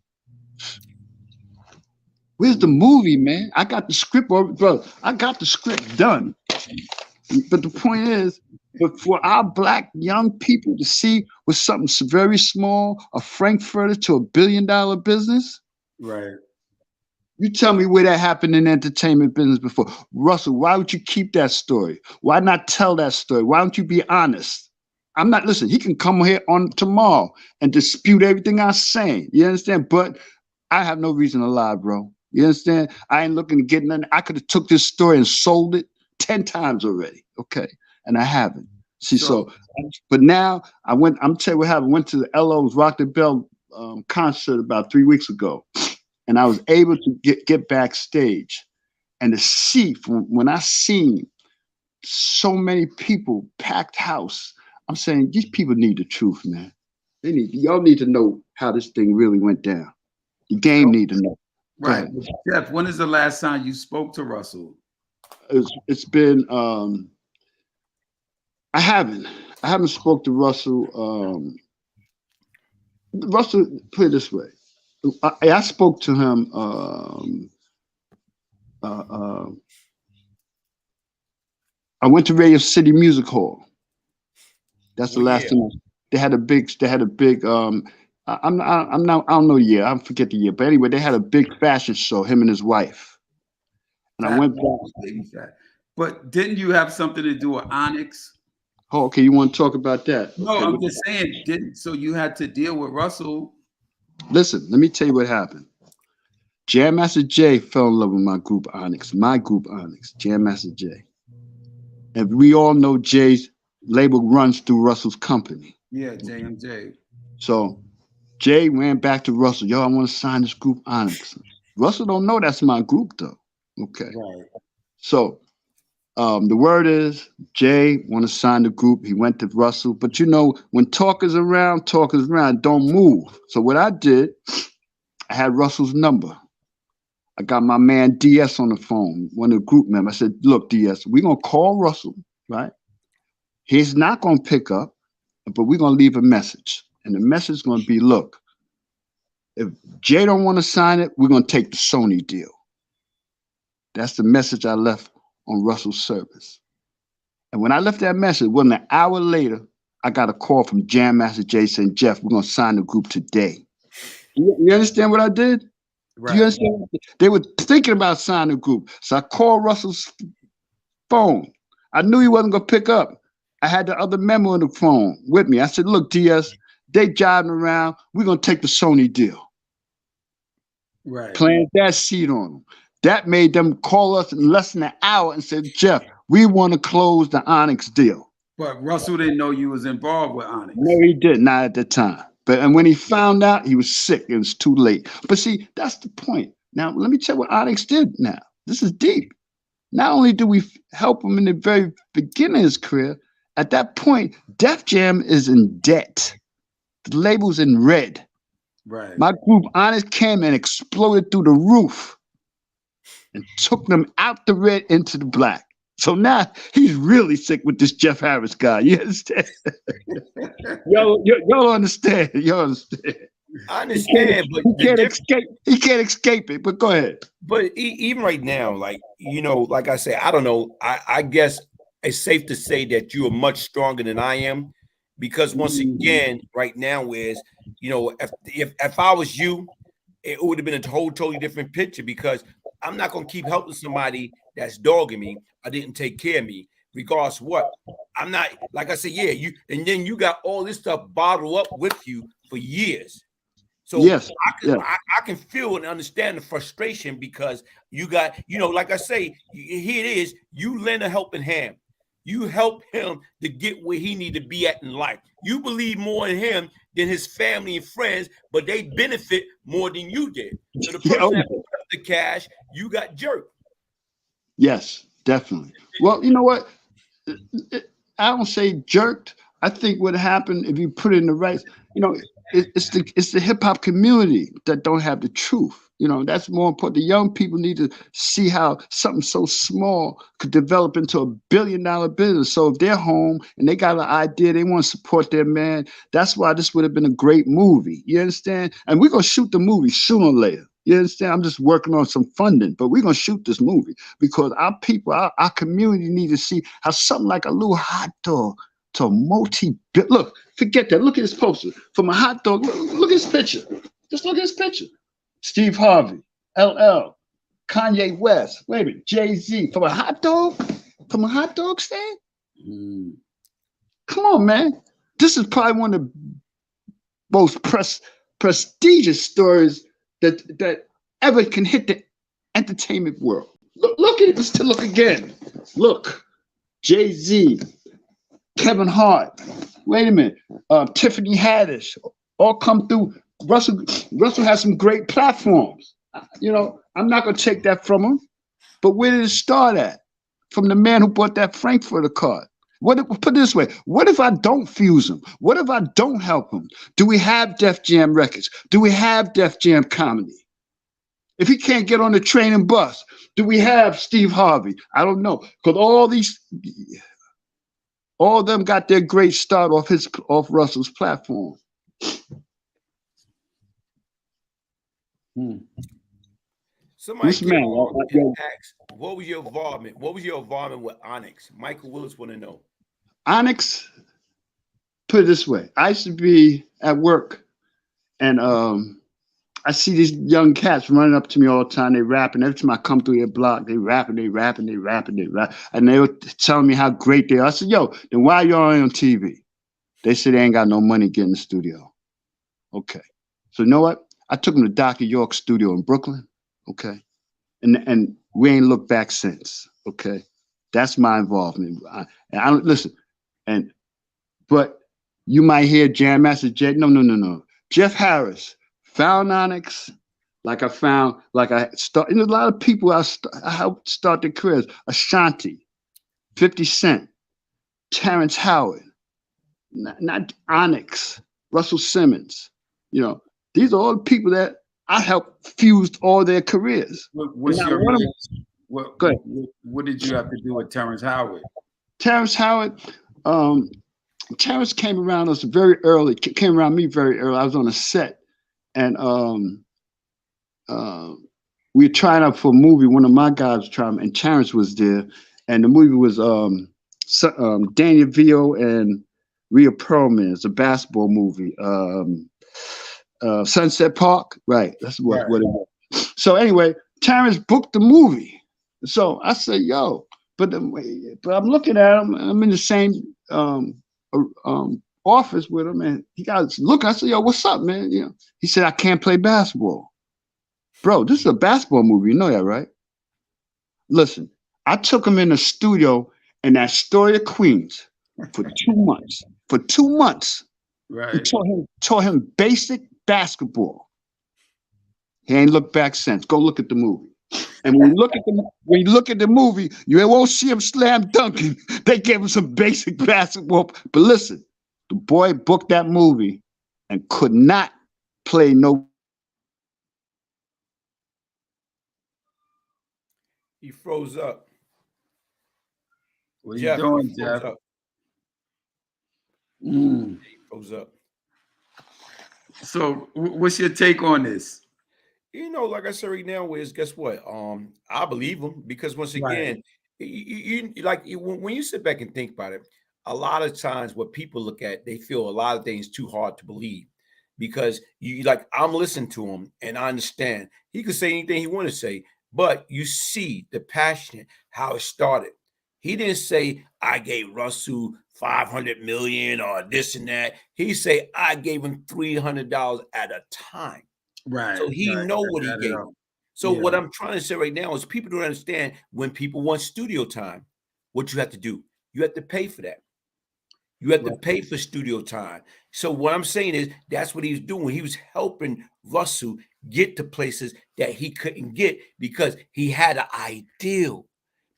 where's the movie, man? I got the script, bro. I got the script done. But the point is, but for our black young people to see with something very small, a Frankfurter to $1 billion business, right? You tell me where that happened in the entertainment business before. Russell, why would you keep that story? Why not tell that story? Why don't you be honest? I'm not, listen, he can come here on tomorrow and dispute everything I'm saying. You understand? But I have no reason to lie, bro. You understand? I ain't looking to get nothing. I could have took this story and sold it 10 times already. Okay. And I haven't. See, so but now I'm telling you what happened. I went to the LO's Rock the Bell concert about 3 weeks ago. And I was able to get backstage, and to see when I seen so many people, packed house, I'm saying these people need the truth, man. Y'all need to know how this thing really went down. The game need to know. Right, Jeff. When is the last time you spoke to Russell? It's been. I haven't spoke to Russell. Russell, put it this way. I spoke to him. I went to Radio City Music Hall. That's the last time. They had a big. I don't know the year. I forget the year. But anyway, they had a big fashion show. Him and his wife. And I went back. But didn't you have something to do with Onyx? Oh, okay. You want to talk about that? No, okay. I'm just saying. So you had to deal with Russell. Listen, let me tell you what happened. Jam Master Jay fell in love with my group Onyx, Jam Master Jay. And we all know Jay's label runs through Russell's company. Yeah, JMJ. So Jay ran back to Russell. Yo, I want to sign this group Onyx. Russell don't know that's my group though. Okay. Right. So the word is Jay want to sign the group. He went to Russell, but you know, when talk is around, don't move. So what I did, I had Russell's number. I got my man DS on the phone, one of the group members. I said, look, DS, we're going to call Russell, right? He's not going to pick up, but we're going to leave a message. And the message is going to be, look, if Jay don't want to sign it, we're going to take the Sony deal. That's the message I left on Russell's service. And when I left that message, wasn't an hour later, I got a call from Jam Master Jay saying, Jeff, we're going to sign the group today. You understand what I did? Right. Do you understand? They were thinking about signing the group. So I called Russell's phone. I knew he wasn't going to pick up. I had the other member on the phone with me. I said, look, DS, they jiving around. We're going to take the Sony deal. Right. Plant that seed on them. That made them call us in less than an hour and said, Jeff, we want to close the Onyx deal. But Russell didn't know you was involved with Onyx. No, he did not at the time. And when he found out, he was sick. It was too late. But see, that's the point. Now, let me tell you what Onyx did now. This is deep. Not only do we help him in the very beginning of his career, at that point, Def Jam is in debt. The label's in red. Right. My group, Onyx, came and exploded through the roof and took them out the red into the black. So now he's really sick with this Jeff Harris guy. You understand? Y'all understand. Y'all understand. I understand, but he can't escape it. But go ahead. But even right now, like, you know, like I say, I don't know. I guess it's safe to say that you are much stronger than I am, because once again, right now is, you know, if I was you, it would have been a totally different picture, because I'm not gonna keep helping somebody that's dogging me or didn't take care of me, regardless of what. I'm not, like I said, yeah, you, and then you got all this stuff bottled up with you for years. So yes, I can feel and understand the frustration, because you got, you know, like I say, here it is, you lend a helping hand. You help him to get where he need to be at in life. You believe more in him than his family and friends, but they benefit more than you did. So the person that put up the cash, you got jerked. Yes, definitely. Well, you know what? I don't say jerked. I think what happened, if you put it in the right, you know, it's the hip hop community that don't have the truth. You know, that's more important. The young people need to see how something so small could develop into $1 billion business. So if they're home and they got an idea, they want to support their man. That's why this would have been a great movie. You understand? And we're going to shoot the movie sooner or later. You understand? I'm just working on some funding, but we're going to shoot this movie because our people, our community need to see how something like a little hot dog to a look, forget that. Look at this poster. From a hot dog, look at this picture. Just look at this picture. Steve Harvey, LL, Kanye West, wait a minute, Jay-Z, from a hot dog stand? Come on, man. This is probably one of the most prestigious stories that ever can hit the entertainment world. Look at this, to look again. Look, Jay-Z, Kevin Hart, wait a minute, Tiffany Haddish, all come through. Russell has some great platforms. You know, I'm not going to take that from him. But where did it start at? From the man who bought that Frankfurter card. Put it this way, what if I don't fuse him? What if I don't help him? Do we have Def Jam records? Do we have Def Jam comedy? If he can't get on the train and bus, do we have Steve Harvey? I don't know. Because all of them got their great start off Russell's platform. Somebody asked, what was your involvement? What was your involvement with Onyx? Michael Willis want to know. Onyx, put it this way. I used to be at work and I see these young cats running up to me all the time. They rapping. Every time I come through their block, they rapping. And they were telling me how great they are. I said, yo, then why y'all on TV? They said they ain't got no money to get in the studio. Okay. So you know what? I took them to Dr. York's studio in Brooklyn, okay? And we ain't looked back since, okay? That's my involvement. I don't listen, but you might hear Jam Master Jay. No. Jeff Harris found Onyx, like I started. And a lot of people I helped start their careers. Ashanti, 50 Cent, Terrence Howard, not Onyx, Russell Simmons, you know. These are all the people that I helped fused all their careers. What did you have to do with Terrence Howard? Terrence Howard, Terrence came around us very early, came around me very early. I was on a set and we were trying out for a movie. One of my guys was trying, and Terrence was there. And the movie was Daniel Vio and Rhea Perlman. It's a basketball movie. Sunset Park, right? That's what it was. So anyway, Terrence booked the movie. So I said, "Yo," but I'm looking at him. I'm in the same office with him, and he got looking. I said, "Yo, what's up, man?" You know, he said, "I can't play basketball." Bro, this is a basketball movie. You know that, right? Listen, I took him in the studio in Astoria, Queens for 2 months. For 2 months. Right. He taught him basic basketball. He ain't looked back since. Go look at the movie. And when you look at the movie, you won't see him slam dunking. They gave him some basic basketball. But listen, the boy booked that movie and could not play no. He froze up. What are you doing, Jeff? He froze up. So, what's your take on this? You know, like I said right now, is guess what? I believe him because once again, when you sit back and think about it, a lot of times what people look at, they feel a lot of things too hard to believe because you like I'm listening to him and I understand he could say anything he want to say, but you see the passion, how it started. He didn't say I gave Russell 500 million or this and that. He say I gave him $300 at a time. Right. So he know what he gave him. So what I'm trying to say right now is people don't understand when people want studio time, what you have to do. You have to pay for that. You have to pay for studio time. So what I'm saying is that's what he was doing. He was helping Russell get to places that he couldn't get because he had an ideal.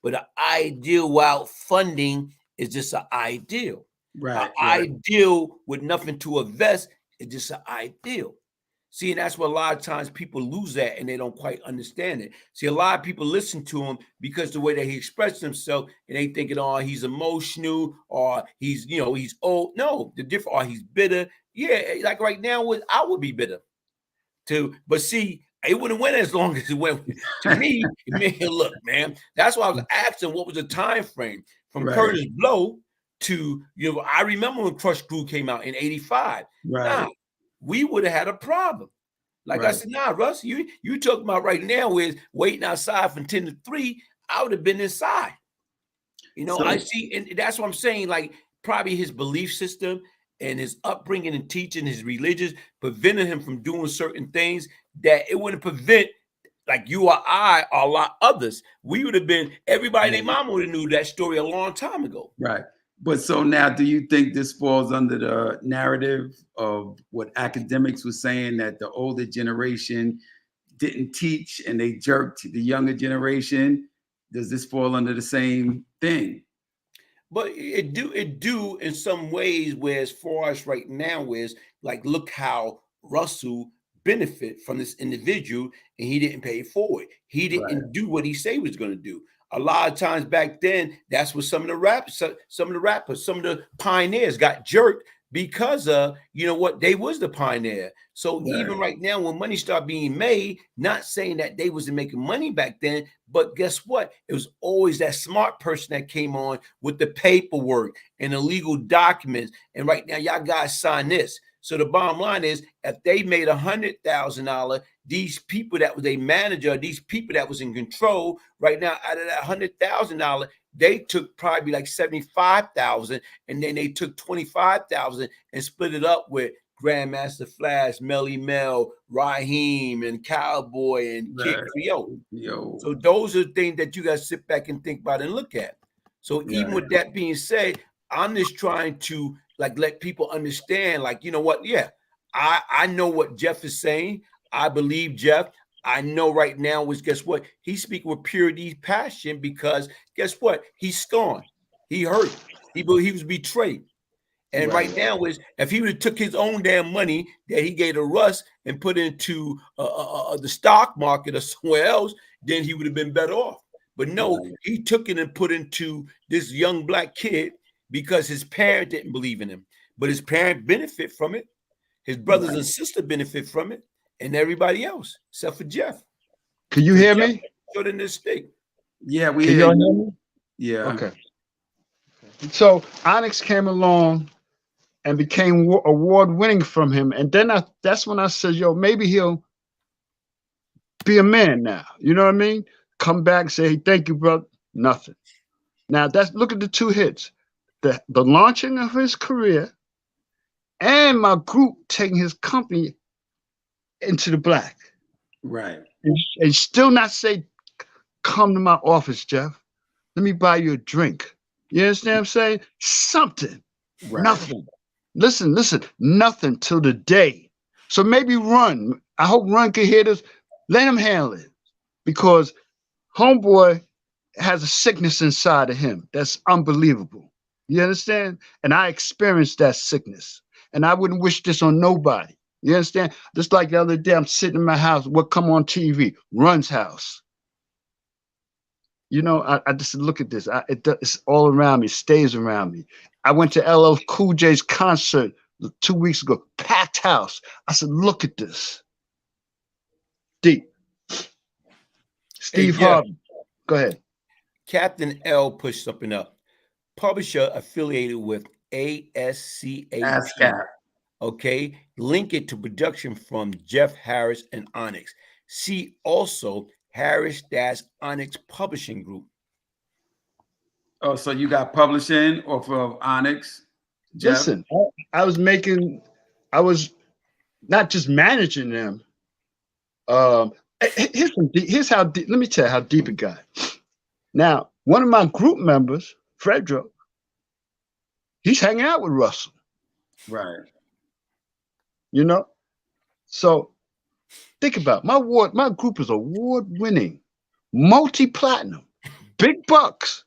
But an ideal without funding is just an ideal. Right. An ideal with nothing to invest is just an ideal. See, and that's what a lot of times people lose that and they don't quite understand it. See, a lot of people listen to him because the way that he expressed himself and they thinking, oh, he's emotional or he's, he's old. No, the different, or he's bitter. Yeah, like right now, I would be bitter too. But see, it wouldn't went as long as it went to me. Man, look, man, that's why I was asking what was the time frame from Curtis Blow to, I remember when Crush Crew came out in 85. Right. Nah, we would have had a problem. Like I said, nah, Russ, you talking about right now is waiting outside from 10 to 3. I would have been inside. I see, and that's what I'm saying, like probably his belief system and his upbringing and teaching, his religious, prevented him from doing certain things that it wouldn't prevent, like you or I or a lot of others. We would have been, everybody, their mama would have knew that story a long time ago. Right. But so now, do you think this falls under the narrative of what academics were saying, that the older generation didn't teach and they jerked the younger generation? Does this fall under the same thing? But it do in some ways, where as far as right now is like, look how Russell benefit from this individual and he didn't pay forward. He didn't do what he said he was going to do. A lot of times back then, that's what some of the rappers, some of the pioneers got jerked because of, they was the pioneer. So even right now, when money started being made, not saying that they wasn't making money back then, but guess what? It was always that smart person that came on with the paperwork and the legal documents. And right now, y'all guys sign this. So the bottom line is, if they made $100,000, these people that was a manager, these people that was in control, right now, out of that $100,000, they took probably like 75,000, and then they took 25,000 and split it up with Grandmaster Flash, Melly Mel, Raheem, and Cowboy, and Kid Creole. So those are things that you guys sit back and think about and look at. So even with that being said, I'm just trying to let people understand, you know what? Yeah, I know what Jeff is saying. I believe Jeff. I know right now is, guess what? He's speaking with purity, passion, because guess what? He's scorned. He hurt. He was betrayed. And right now is, if he would have took his own damn money that he gave to Russ and put into the stock market or somewhere else, then he would have been better off. But no, he took it and put into this young black kid because his parent didn't believe in him. But his parent benefit from it. His brothers and sister benefit from it. And everybody else, except for Jeff. Can you hear me? Short in this stick. Yeah, we Can hear y'all you. hear me? Yeah. Okay. So Onyx came along and became award-winning from him. And then that's when I said, yo, maybe he'll be a man now. You know what I mean? Come back and say, hey, thank you, brother. Nothing. Now, look at the two hits. The launching of his career and my group taking his company into the black. Right. And still not say, come to my office, Jeff. Let me buy you a drink. You understand what I'm saying? Something. Right. Nothing. Listen, nothing till the day. So maybe Run. I hope Run can hear this. Let him handle it. Because homeboy has a sickness inside of him that's unbelievable. You understand? And I experienced that sickness. And I wouldn't wish this on nobody. You understand? Just like the other day, I'm sitting in my house. What come on TV? Run's house. You know, I just look at this. It's all around me. It stays around me. I went to LL Cool J's concert 2 weeks ago. Packed house. I said, look at this. Deep. Steve Harvey. Go ahead. Captain L pushed something up. Publisher affiliated with ASCAP. Okay. Link it to production from Jeff Harris and Onyx. See also Harris-Onyx Publishing Group. Oh, so you got publishing off of Onyx? Jeff? Listen, I was not just managing them. Here's how deep, let me tell you how deep it got. Now, one of my group members, Fredro, he's hanging out with Russell. Right. You know? So think about it. My group is award-winning, multi-platinum, big bucks.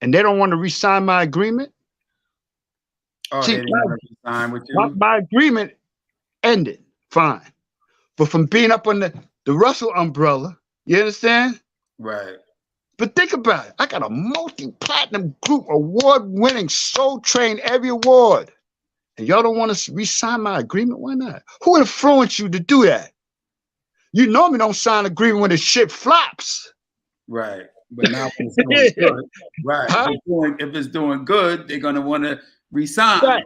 And they don't want to re-sign my agreement. Oh, See, they didn't want to sign with you? my agreement ended, fine. But from being up on the Russell umbrella, you understand? Right. But think about it. I got a multi-platinum group, award-winning, Soul Train, every award. And y'all don't want to re-sign my agreement? Why not? Who influenced you to do that? You normally don't sign an agreement when the shit flops. Right. But now when it's doing good, right? Huh? If it's doing good, they're gonna want to resign. Right.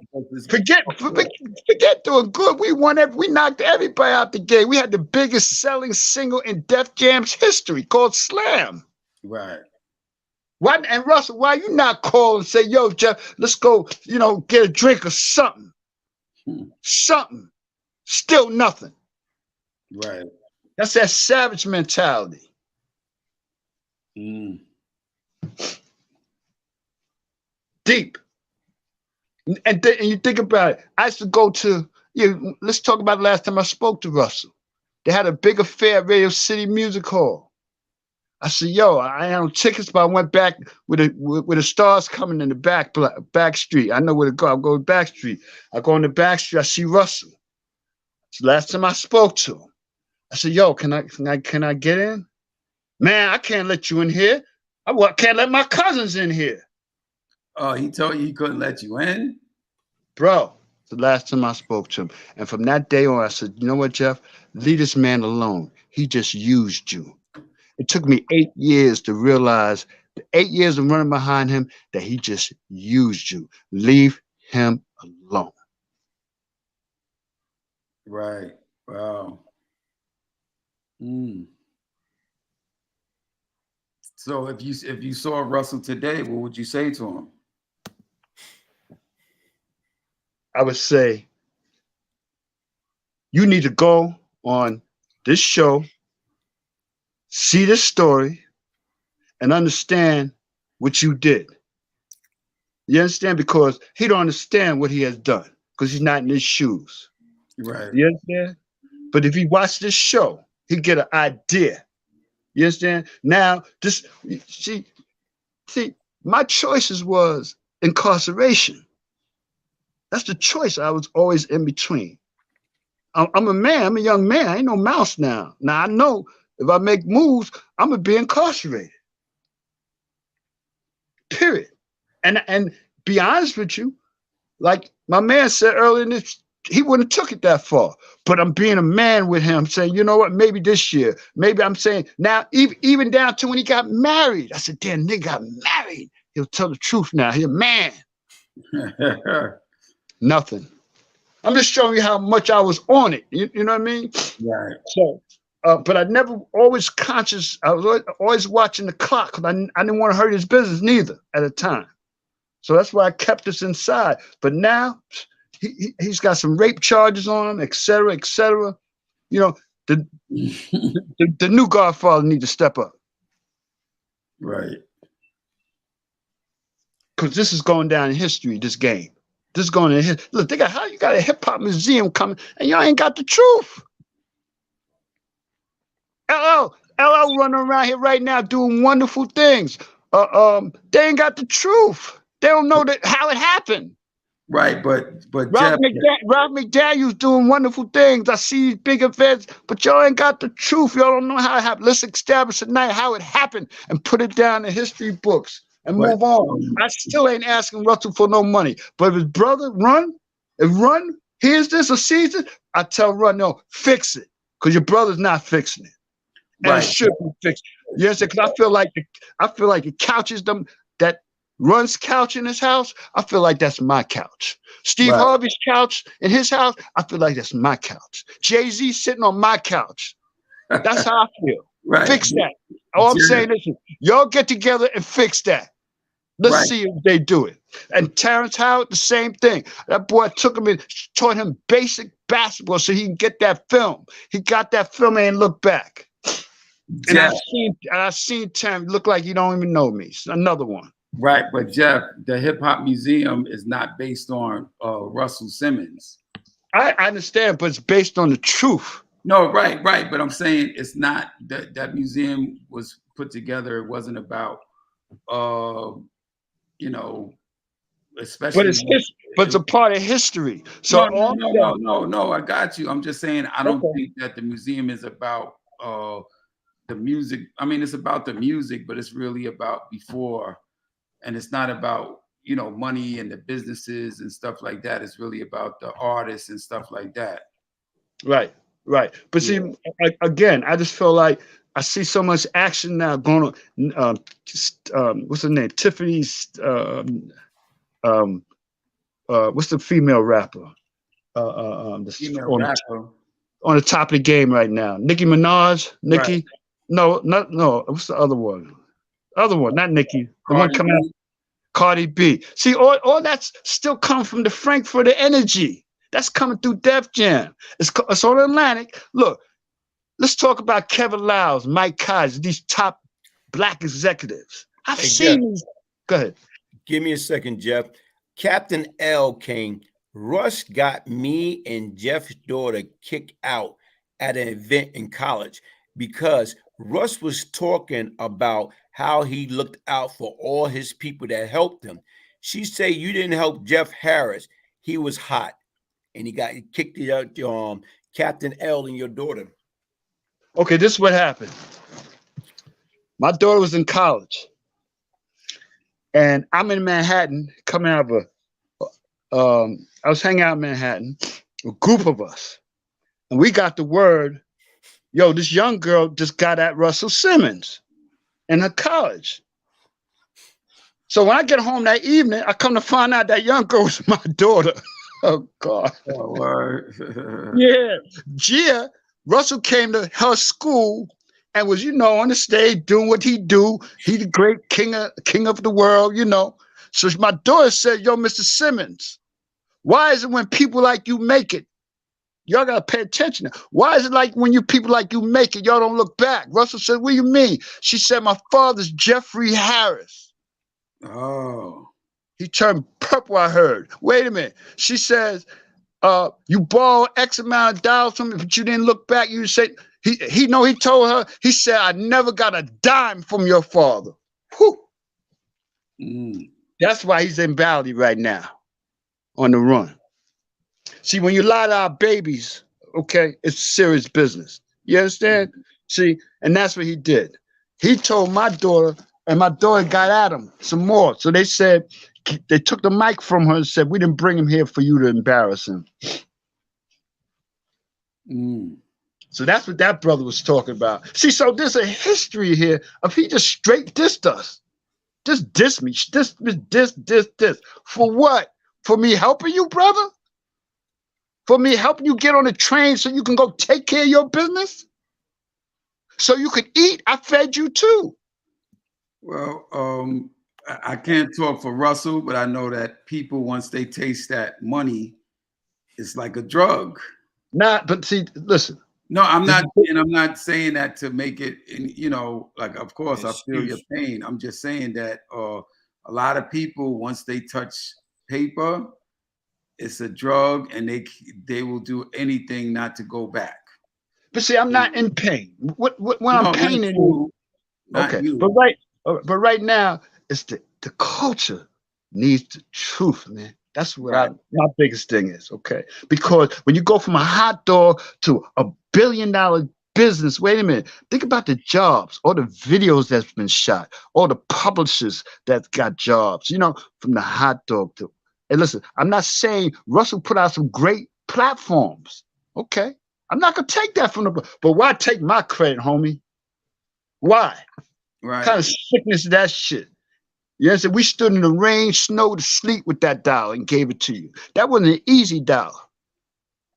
Forget doing good. We knocked everybody out the gate. We had the biggest selling single in Def Jam's history called Slam. Right. Why? And Russell, why you not call and say, "Yo, Jeff, let's go, get a drink or something." Something. Still nothing. Right. That's that savage mentality. Deep. And you think about it. I used to go to, let's talk about the last time I spoke to Russell. They had a big affair at Radio City Music Hall. I said, yo, I had no tickets, but I went back with the stars coming in the back street. I know where to go. I'll go to back street. I go in the back street. I see Russell. It's the last time I spoke to him. I said, yo, can I get in? Man, I can't let you in here. I can't let my cousins in here. Oh, he told you he couldn't let you in? Bro, it's the last time I spoke to him. And from that day on, I said, you know what, Jeff? Leave this man alone. He just used you. It took me 8 years to realize, 8 years of running behind him, that he just used you. Leave him alone. Right. Wow. So if you saw Russell today, what would you say to him? I would say, you need to go on this show, see this story, and understand what you did. You understand? Because he don't understand what he has done, because he's not in his shoes. Right. You understand? But if he watched this show, he'd get an idea. You understand? Now, see, my choices was incarceration. That's the choice I was always in between. I'm a man. I'm a young man. I ain't no mouse now. Now, I know if I make moves, I'm going to be incarcerated. Period. And be honest with you, like my man said earlier in this, he wouldn't have took it that far. But I'm being a man with him, saying, you know what, maybe this year. Maybe I'm saying now, even down to when he got married. I said, damn, nigga got married. He'll tell the truth now. He's a man. Nothing. I'm just showing you how much I was on it. You know what I mean? Right. So, but I never always conscious. I was always watching the clock, because I didn't want to hurt his business neither at the time. So that's why I kept this inside. But now he's got some rape charges on him, et cetera, et cetera. You know, The, the new Godfather need to step up. Right. Because this is going down in history, this game. This is going in history. Look, they got how you got a hip hop museum coming and y'all ain't got the truth. LL running around here right now doing wonderful things. They ain't got the truth. They don't know how it happened. Right, but Ralph McDaniel's doing wonderful things. I see these big events, but y'all ain't got the truth. Y'all don't know how it happened. Let's establish tonight how it happened and put it down in history books and move on. I still ain't asking Russell for no money. But if his brother if Run hears this or sees it, I tell Run, no, fix it. Because your brother's not fixing it. And it should be fixed. You understand? Because I feel like the couches that Run's couch in his house, I feel like that's my couch. Steve Harvey's couch in his house, I feel like that's my couch. Jay-Z sitting on my couch. That's how I feel. Fix that. All I'm saying is, y'all get together and fix that. Let's see if they do it. And Terrence Howard, the same thing. That boy took him and taught him basic basketball so he can get that film. He got that film and looked back. And I've seen Terrence look like he don't even know me. It's another one. Right, but Jeff, the Hip Hop Museum is not based on Russell Simmons. I understand, but it's based on the truth. No, right. But I'm saying it's not that museum was put together. It wasn't about, especially. But it's a part of history. So no. I got you. I'm just saying I don't think that the museum is about the music. I mean, it's about the music, but it's really about before. And it's not about, money and the businesses and stuff like that. It's really about the artists and stuff like that. Right. But see, again, I just feel like I see so much action now going on. What's her name? Tiffany's. What's the female rapper? On the top of the game right now. Nicki Minaj. Nicki. Right. No. What's the other one? Other one, not Nicki. The one coming out. Cardi B. See, all that's still coming from the Frankfurter energy. That's coming through Def Jam. It's on Atlantic. Look, let's talk about Kevin Liles, Mike Kaiser, these top black executives. I've seen these. Go ahead. Give me a second, Jeff. Captain L came. Russ got me and Jeff's daughter kicked out at an event in college because Russ was talking about how he looked out for all his people that helped him. She say you didn't help Jeff Harris. He was hot, and he kicked it out. Captain L and your daughter. Okay, this is what happened. My daughter was in college, and I'm in Manhattan, coming out of I was hanging out in Manhattan, a group of us, and we got the word. Yo, this young girl just got at Russell Simmons in her college. So when I get home that evening, I come to find out that young girl was my daughter. Oh, God. Oh, yeah. Gia, Russell came to her school and was, on the stage doing what he do. He the great king of the world, So my daughter said, yo, Mr. Simmons, why is it when people like you make it, y'all got to pay attention. Why is it like when people like you make it, y'all don't look back? Russell said, what do you mean? She said, my father's Jeffrey Harris. Oh. He turned purple, I heard. Wait a minute. She says, you borrowed X amount of dollars from me, but you didn't look back. You said, he told her, he said, I never got a dime from your father. Whew. That's why he's in Valley right now, on the run. See, when you lie to our babies, okay, it's serious business. You understand? See, and that's what he did. He told my daughter, and my daughter got at him some more. So they said, they took the mic from her and said, we didn't bring him here for you to embarrass him. So that's what that brother was talking about. See, so there's a history here of he just straight dissed us. Just diss me. Diss. For what? For me helping you, brother? For me helping you get on the train so you can go take care of your business? So you could eat? I fed you too. Well, I can't talk for Russell, but I know that people, once they taste that money, it's like a drug. But see, listen. No, I'm not, and I'm not saying that to make it, you know, like, of course, I feel your pain. I'm just saying that a lot of people, once they touch paper, it's a drug, and they will do anything not to go back. But see, I'm not in pain. What I'm painting? Okay, you. but right now, it's the culture needs the truth, man. That's what my biggest thing is. Okay, because when you go from a hot dog to a $1 billion business, wait a minute. Think about the jobs, all the videos that's been shot, all the publishers that got jobs. You know, from the hot dog to. And listen, I'm not saying Russell put out some great platforms. Okay, I'm not gonna take that from the. But why take my credit, homie? Why? Right. What kind of sickness is that shit? You understand? We stood in the rain, snow, to sleep with that dollar and gave it to you. That wasn't an easy dollar.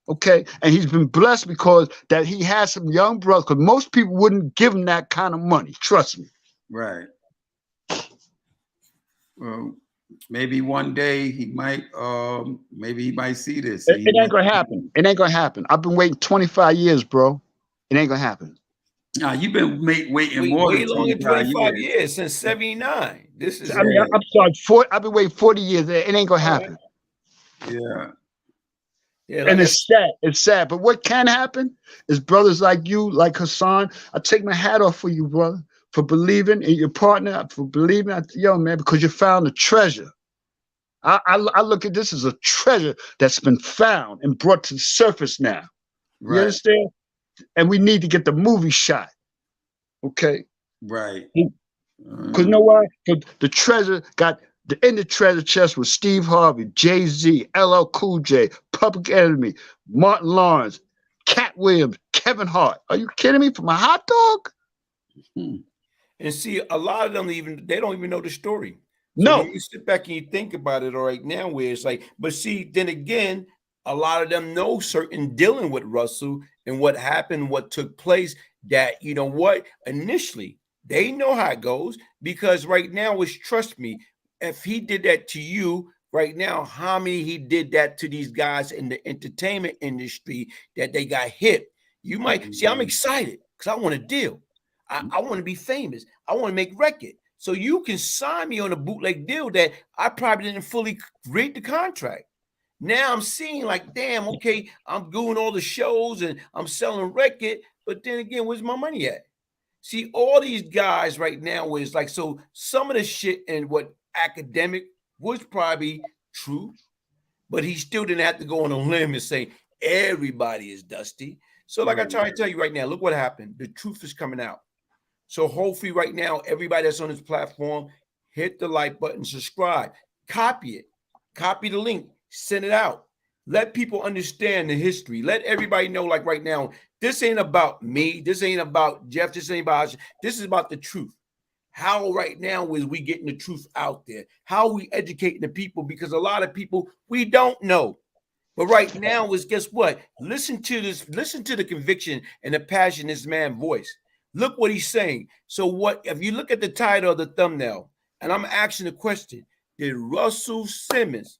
Okay? And he's been blessed because that he has some young brothers, because most people wouldn't give him that kind of money. Trust me. Right. Well, maybe one day he might see this. It ain't gonna happen. It ain't gonna happen. I've been waiting 25 years, bro. It ain't gonna happen. Nah, you've been waiting more than 25 years since '79. This is. I mean, I'm sorry. I've been waiting 40 years. It ain't gonna happen. Yeah. Yeah. And it's sad. It's sad. But what can happen is brothers like you, like Hassan. I take my hat off for you, brother, for believing in your partner, for believing, yo, man, because you found a treasure. I look at this as a treasure that's been found and brought to the surface now. Right. You understand? And we need to get the movie shot. Okay. Right. Because you know why? The treasure got in the treasure chest was Steve Harvey, Jay-Z, LL Cool J, Public Enemy, Martin Lawrence, Cat Williams, Kevin Hart. Are you kidding me? From a hot dog? And see, a lot of them they don't even know the story. So no. When you sit back and you think about it right now, where it's like, but see, then again, a lot of them know certain dealing with Russell and what happened, what took place, that, you know what, initially, they know how it goes, because right now is, trust me, if he did that to you right now, how many he did that to these guys in the entertainment industry that they got hit. You might see, I'm excited because I want to deal. I want to be famous. I want to make record. So you can sign me on a bootleg deal that I probably didn't fully read the contract. Now I'm seeing like, damn, okay, I'm doing all the shows and I'm selling record, but then again, where's my money at? See, all these guys right now is like, so some of the shit and what academic was probably true, but he still didn't have to go on a limb and say everybody is dusty. So like I try to tell you right now, look what happened. The truth is coming out. So hopefully right now, everybody that's on this platform, hit the like button, subscribe, copy it, copy the link, send it out. Let people understand the history. Let everybody know, like right now, this ain't about me. This ain't about Jeff. This ain't about, this is about the truth. How right now is we getting the truth out there? How are we educating the people? Because a lot of people, we don't know. But right now is, guess what? Listen to this. Listen to the conviction and the passion in this man's voice. Look what he's saying. So what, if you look at the title of the thumbnail, and I'm asking the question, did Russell Simmons,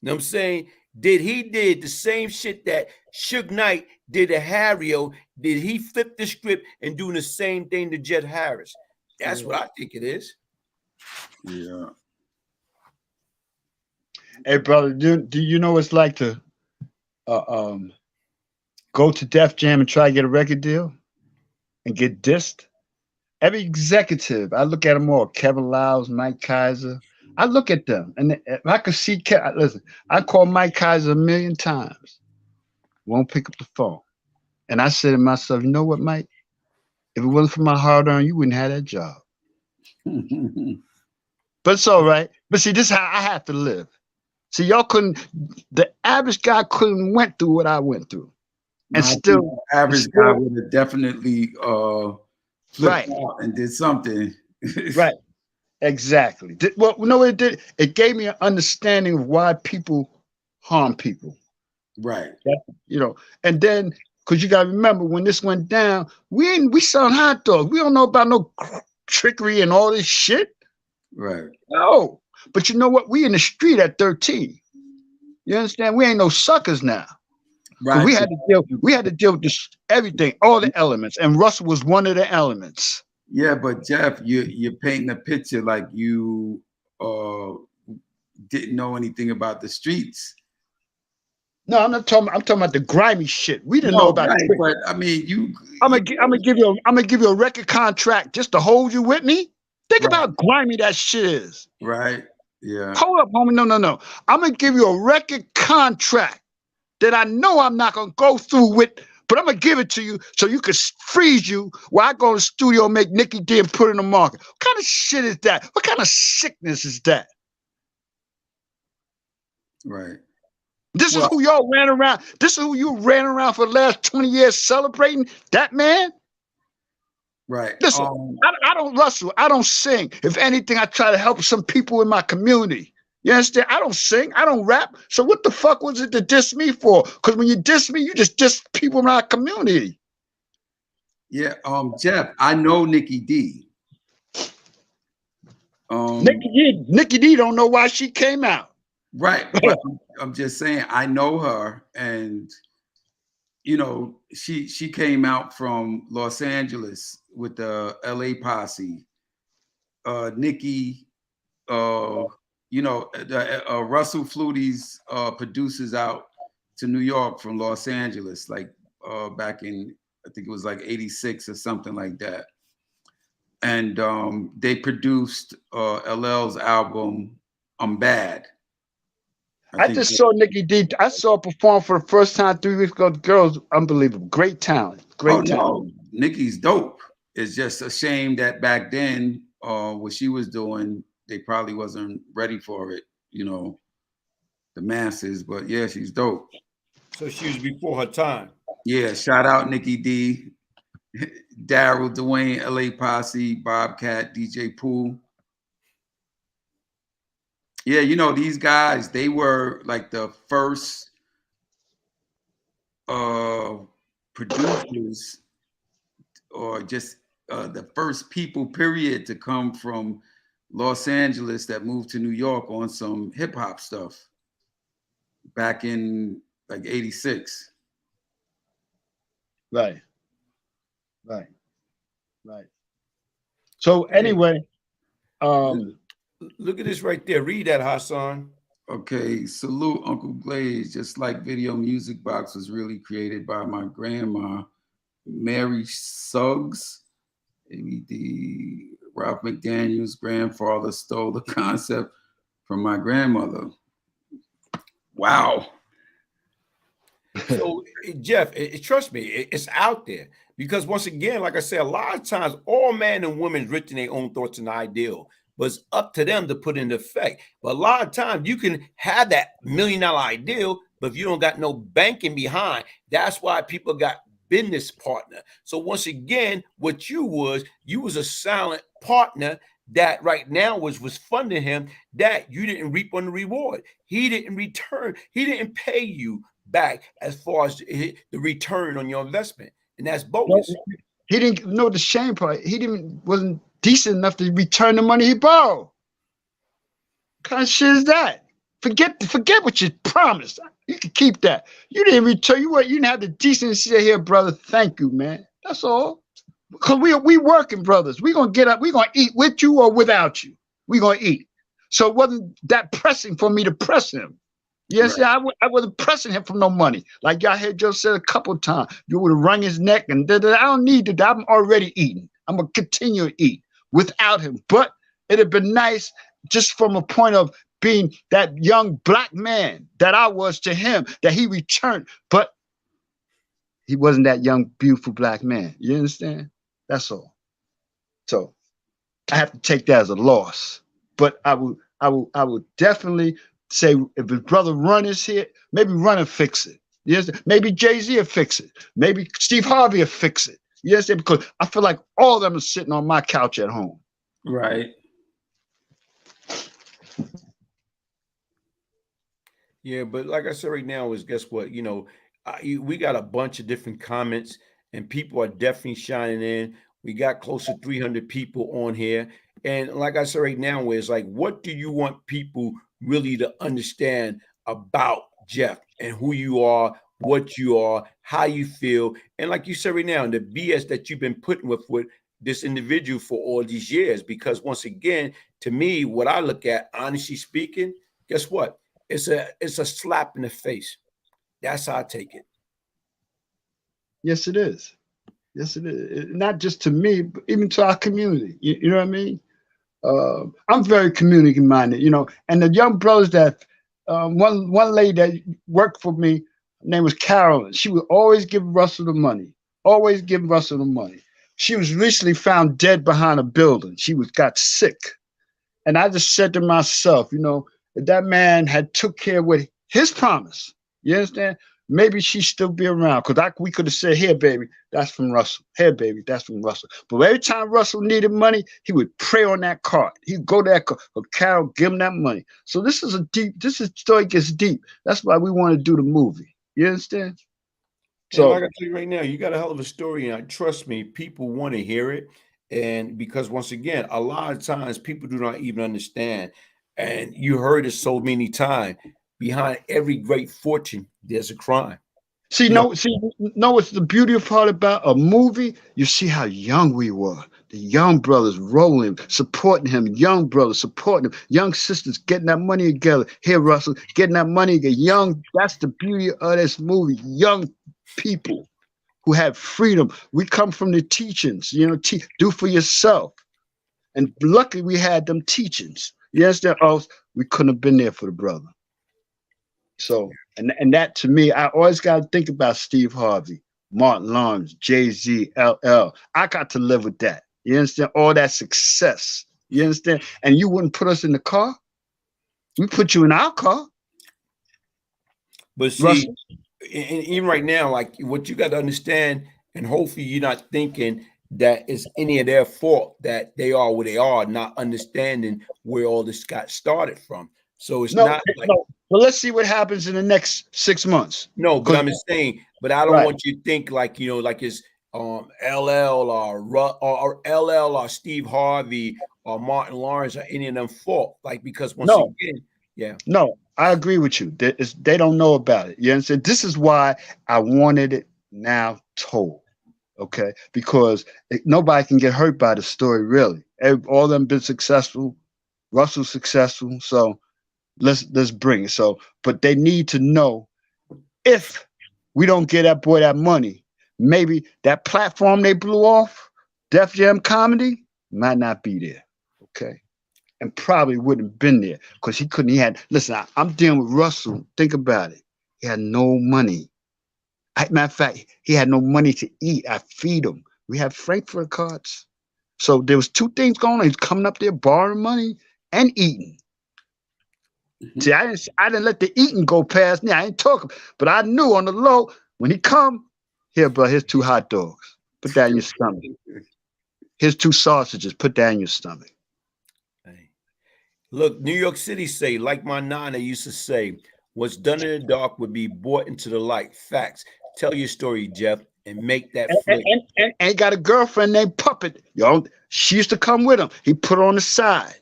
you know what I'm saying, did the same shit that Suge Knight did to Harrio? Did he flip the script and do the same thing to Jet Harris? That's what I think it is. Yeah. Hey, brother, do you know what it's like to go to Def Jam and try to get a record deal and get dissed? Every executive, I look at them all, Kevin Lyles, Mike Kaiser. I look at them, and if I could see, listen, I call Mike Kaiser 1 million times, won't pick up the phone. And I said to myself, you know what, Mike? If it wasn't for my hard-earned, you wouldn't have that job. But it's all right. But see, this is how I have to live. See, y'all couldn't, the average guy couldn't went through what I went through. And still, the average guy would have definitely right out and did something. Right. Exactly. Well, no, it did. It gave me an understanding of why people harm people. Right. You know, and then, because you got to remember, when this went down, we selling hot dogs. We don't know about no trickery and all this shit. Right. No. But you know what? We in the street at 13. You understand? We ain't no suckers now. Right. We had to deal with this, everything, all the elements, and Russell was one of the elements. Yeah, but Jeff, you're painting a picture like you didn't know anything about the streets. No, I'm not talking. I'm talking about the grimy shit. We didn't know No, about. right, but I mean, I'm gonna give you a record contract just to hold you with me. Think about how grimy that shit is. Right. Yeah. Hold up, homie. No. I'm gonna give you a record contract that I know I'm not gonna go through with, but I'm gonna give it to you so you can freeze you while I go to the studio and make Nicky D and put it in the market. What kind of shit is that? What kind of sickness is that? Right. This is who y'all ran around. This is who you ran around for the last 20 years celebrating? That man? Right. Listen, I don't rustle. I don't sing. If anything, I try to help some people in my community. You understand? I don't sing. I don't rap. So what the fuck was it to diss me for? Because when you diss me, you just diss people in our community. Yeah. Jeff, I know Nicky D. Nicky D don't know why she came out. Right. But I'm just saying, I know her, and you know, she came out from Los Angeles with the LA posse. Nicky, you know, Russell Flutie's producers out to New York from Los Angeles, like back in, I think it was like 86 or something like that. And they produced LL's album, I'm Bad. I just saw Nicky D. I saw her perform for the first time 3 weeks ago. The girl's unbelievable. Great talent. Great talent. No, Nicky's dope. It's just a shame that back then, what she was doing, they probably wasn't ready for it, you know, the masses. But yeah, she's dope. So she was before her time. Yeah, shout out Nicky D, Daryl, Dwayne, LA Posse, Bobcat, DJ Pooh. Yeah, you know, these guys, they were like the first producers, or just the first people, period, to come from Los Angeles that moved to New York on some hip hop stuff back in like 86. Right. So anyway, look at this right there. Read that, Hassan. Okay, salute Uncle Glaze. Just like Video Music Box was really created by my grandma, Mary Suggs. The Ralph McDaniel's grandfather stole the concept from my grandmother. Wow. So, Jeff, trust me, it's out there. Because once again, like I said, a lot of times all men and women written their own thoughts and ideal, but it's up to them to put into effect. But a lot of times you can have that $1 million ideal, but if you don't got no banking behind, that's why people got business partner. So once again, what you was a silent partner that right now was funding him, that you didn't reap on the reward. He didn't return. He didn't pay you back as far as the return on your investment. And that's bogus. He didn't know the shame part. He wasn't decent enough to return the money he borrowed. What kind of shit is that? Forget what you promised. You can keep that. You didn't return. You didn't have the decency to say, here, brother, thank you, man. That's all. Because we working brothers. We're gonna get up, we're gonna eat with you or without you. We're gonna eat. So it wasn't that pressing for me to press him. Yes, right. I wasn't pressing him for no money. Like y'all heard Joe said a couple of times. You would have wrung his neck and I don't need to. I'm already eating. I'm gonna continue to eat without him. But it'd have been nice just from a point of being that young black man that I was to him, that he returned. But he wasn't that young, beautiful black man. You understand? That's all. So I have to take that as a loss. But I would definitely say if his brother Run is here, maybe Run and fix it. Yes, maybe Jay-Z will fix it. Maybe Steve Harvey will fix it. Yes, because I feel like all of them are sitting on my couch at home. Right. Yeah, but like I said right now is guess what? You know, we got a bunch of different comments and people are definitely shining in. We got close to 300 people on here. And like I said right now is like, what do you want people really to understand about Jeff and who you are, what you are, how you feel, and like you said right now, the BS that you've been putting with this individual for all these years. Because once again, to me, what I look at, honestly speaking, guess what? It's a slap in the face. That's how I take it. Yes, it is. Yes, it is. Not just to me, but even to our community. You know what I mean? I'm very community minded, and the young brothers that one lady that worked for me, her name was Carolyn. She would always give Russell the money. Always give Russell the money. She was recently found dead behind a building. She got sick. And I just said to myself, if that man had took care with his promise, you understand? Maybe she'd still be around. Because we could have said, here, baby, that's from Russell. Here, baby, that's from Russell. But every time Russell needed money, he would pray on that card. He'd go to that card. Or Carol, give him that money. So this story gets deep. That's why we want to do the movie. You understand? So like I tell you right now, you got a hell of a story, and trust me, people want to hear it. And because once again, a lot of times people do not even understand. And you heard it so many times. Behind every great fortune, there's a crime. See, what's the beautiful part about a movie? You see how young we were. The young brothers rolling, supporting him. Young brothers supporting him. Young sisters getting that money together. Here, Russell, getting that money together. Young, that's the beauty of this movie. Young people who have freedom. We come from the teachings, do for yourself. And luckily we had them teachings. Yes, else we couldn't have been there for the brother. So, and that to me, I always got to think about Steve Harvey, Martin Lawrence, Jay-Z, LL. I got to live with that. You understand? All that success. You understand? And you wouldn't put us in the car. We put you in our car. But see, and even right now, like what you got to understand, and hopefully you're not thinking that it's any of their fault that they are where they are, not understanding where all this got started from. So it's not like. No. But let's see what happens in the next 6 months. No, but I'm just saying. But I don't want you to think like like it's LL or LL or Steve Harvey or Martin Lawrence or any of them fault. Like because once again, yeah. No, I agree with you. They don't know about it. You understand? This is why I wanted it now told. Okay, because nobody can get hurt by the story. Really, all of them been successful. Russell's successful, so. Let's bring it. So, but they need to know if we don't get that boy that money, maybe that platform they blew off, Def Jam Comedy, might not be there. Okay. And probably wouldn't have been there because listen, I'm dealing with Russell. Think about it. He had no money. Matter of fact, he had no money to eat. I feed him. We have Frankfurt cards. So there was two things going on. He's coming up there borrowing money and eating. See, I didn't let the eating go past me. I ain't talking, but I knew on the low when he come here, bro. Here's 2 hot dogs. Put that in your stomach. Here's 2 sausages. Put that in your stomach. Hey. Look, New York City say, like my nana used to say, what's done in the dark would be brought into the light. Facts. Tell your story, Jeff, and make that flip. And got a girlfriend named Puppet. She used to come with him. He put her on the side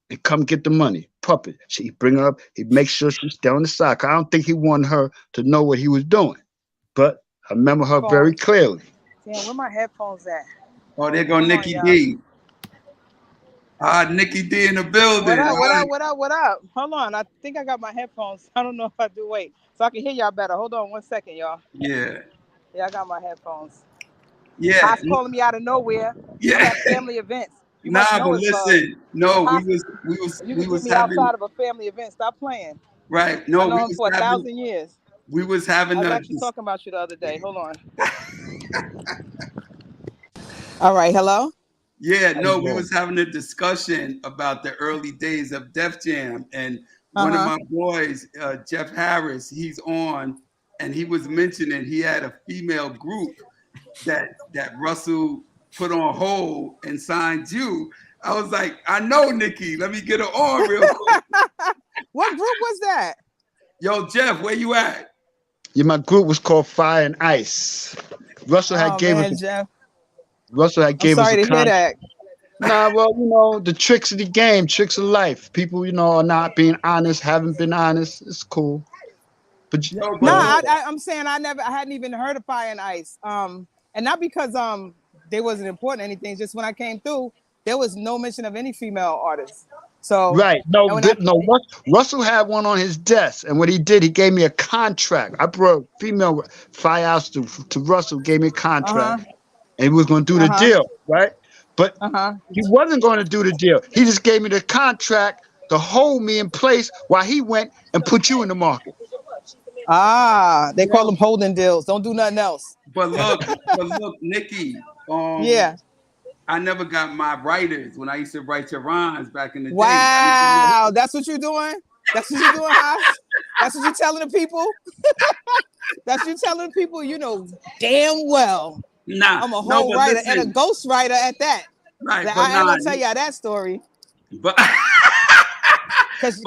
and come get the money. Puppet. He bring her up. He make sure she's still on the side. I don't think he wanted her to know what he was doing. But I remember her very clearly. Damn, where my headphones at? Oh, there go Nikki D. Nikki D in the building. What up? Hold on. I think I got my headphones. I don't know if I do. Wait. So I can hear y'all better. Hold on 1 second, y'all. Yeah. Yeah, I got my headphones. Yeah. Cops calling me out of nowhere. Yeah. I have family events. But listen. No, we was me having outside of a family event. Stop playing. Right. No, I know him for 1,000 years. We was having. I was actually talking about you the other day. Hold on. All right. Hello. Yeah. No, we was having a discussion about the early days of Def Jam, and one of my boys, Jeff Harris, he's on, and he was mentioning he had a female group that Russell put on hold and signed you. I was like, I know, Nikki. Let me get her on real quick. What group was that? Yo, Jeff, where you at? Yeah, my group was called Fire and Ice. Russell had gave us. Jeff. Russell had gave us. Sorry to hear that. Nah, well, the tricks of the game, tricks of life. People, are not being honest, haven't been honest. It's cool. But you, No, No, but I'm saying I hadn't even heard of Fire and Ice. And not because they wasn't important or anything. Just when I came through, there was no mention of any female artists. So right? No, and when no. Russell had one on his desk, and what he did, he gave me a contract. I brought female fireouts to Russell, gave me a contract, and he was going to do the deal, right? But he wasn't going to do the deal. He just gave me the contract to hold me in place while he went and put you in the market. They call them holding deals. Don't do nothing else. but look, Nikki. Yeah. I never got my writers when I used to write your rhymes back in the day. Wow, that's what you're doing? That's what you're doing, Haas? That's what you're telling the people? That's what you're telling the people, you know damn well. Nah, I'm a whole writer and a ghost writer at that. Right, like, but I ain't gonna tell y'all that story. But Cause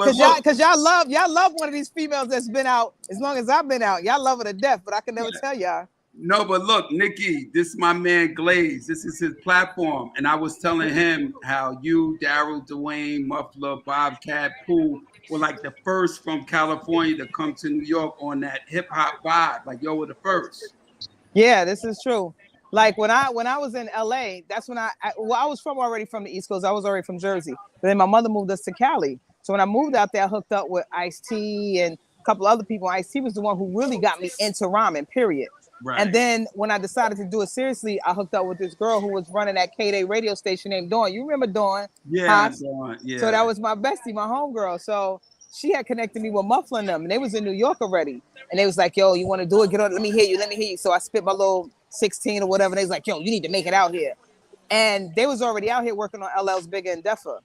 y'all love one of these females that's been out as long as I've been out. Y'all love her to death, but I can never tell y'all. No, but look, Nikki, this is my man Glaze. This is his platform. And I was telling him how you, Daryl, Dwayne, Muffler, Bobcat, Pooh were like the first from California to come to New York on that hip hop vibe. Like y'all were the first. Yeah, this is true. Like when I was in LA, that's when I was already from the East Coast. I was already from Jersey. But then my mother moved us to Cali. So when I moved out there, I hooked up with Ice-T and a couple other people. Ice-T was the one who really got me into rhyming, period. Right. And then when I decided to do it seriously, I hooked up with this girl who was running that K-Day radio station named Dawn. You remember Dawn? Yeah, Dawn, yeah. So that was my bestie, my homegirl. So she had connected me with Muffler and them, and they was in New York already. And they was like, yo, you want to do it? Get on, let me hear you. So I spit my little 16 or whatever. And they was like, yo, you need to make it out here. And they was already out here working on LL's Bigger and Deffer.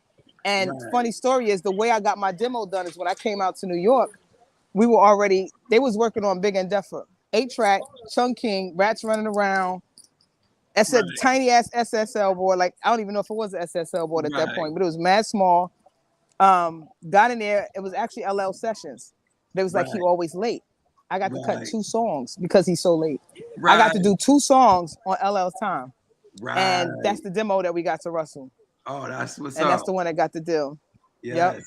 And funny story is the way I got my demo done is when I came out to New York, they was working on Bigger and Deffer. 8-track, Chung King, Rats Running Around. That's a tiny ass SSL board. Like, I don't even know if it was an SSL board at that point, but it was mad small. Got in there, it was actually LL Sessions. They was like, he always late. I got to cut 2 songs because he's so late. I got to do 2 songs on LL's time. And that's the demo that we got to Russell. Oh, that's what's up. And that's the one that got the deal. Yes. Yep.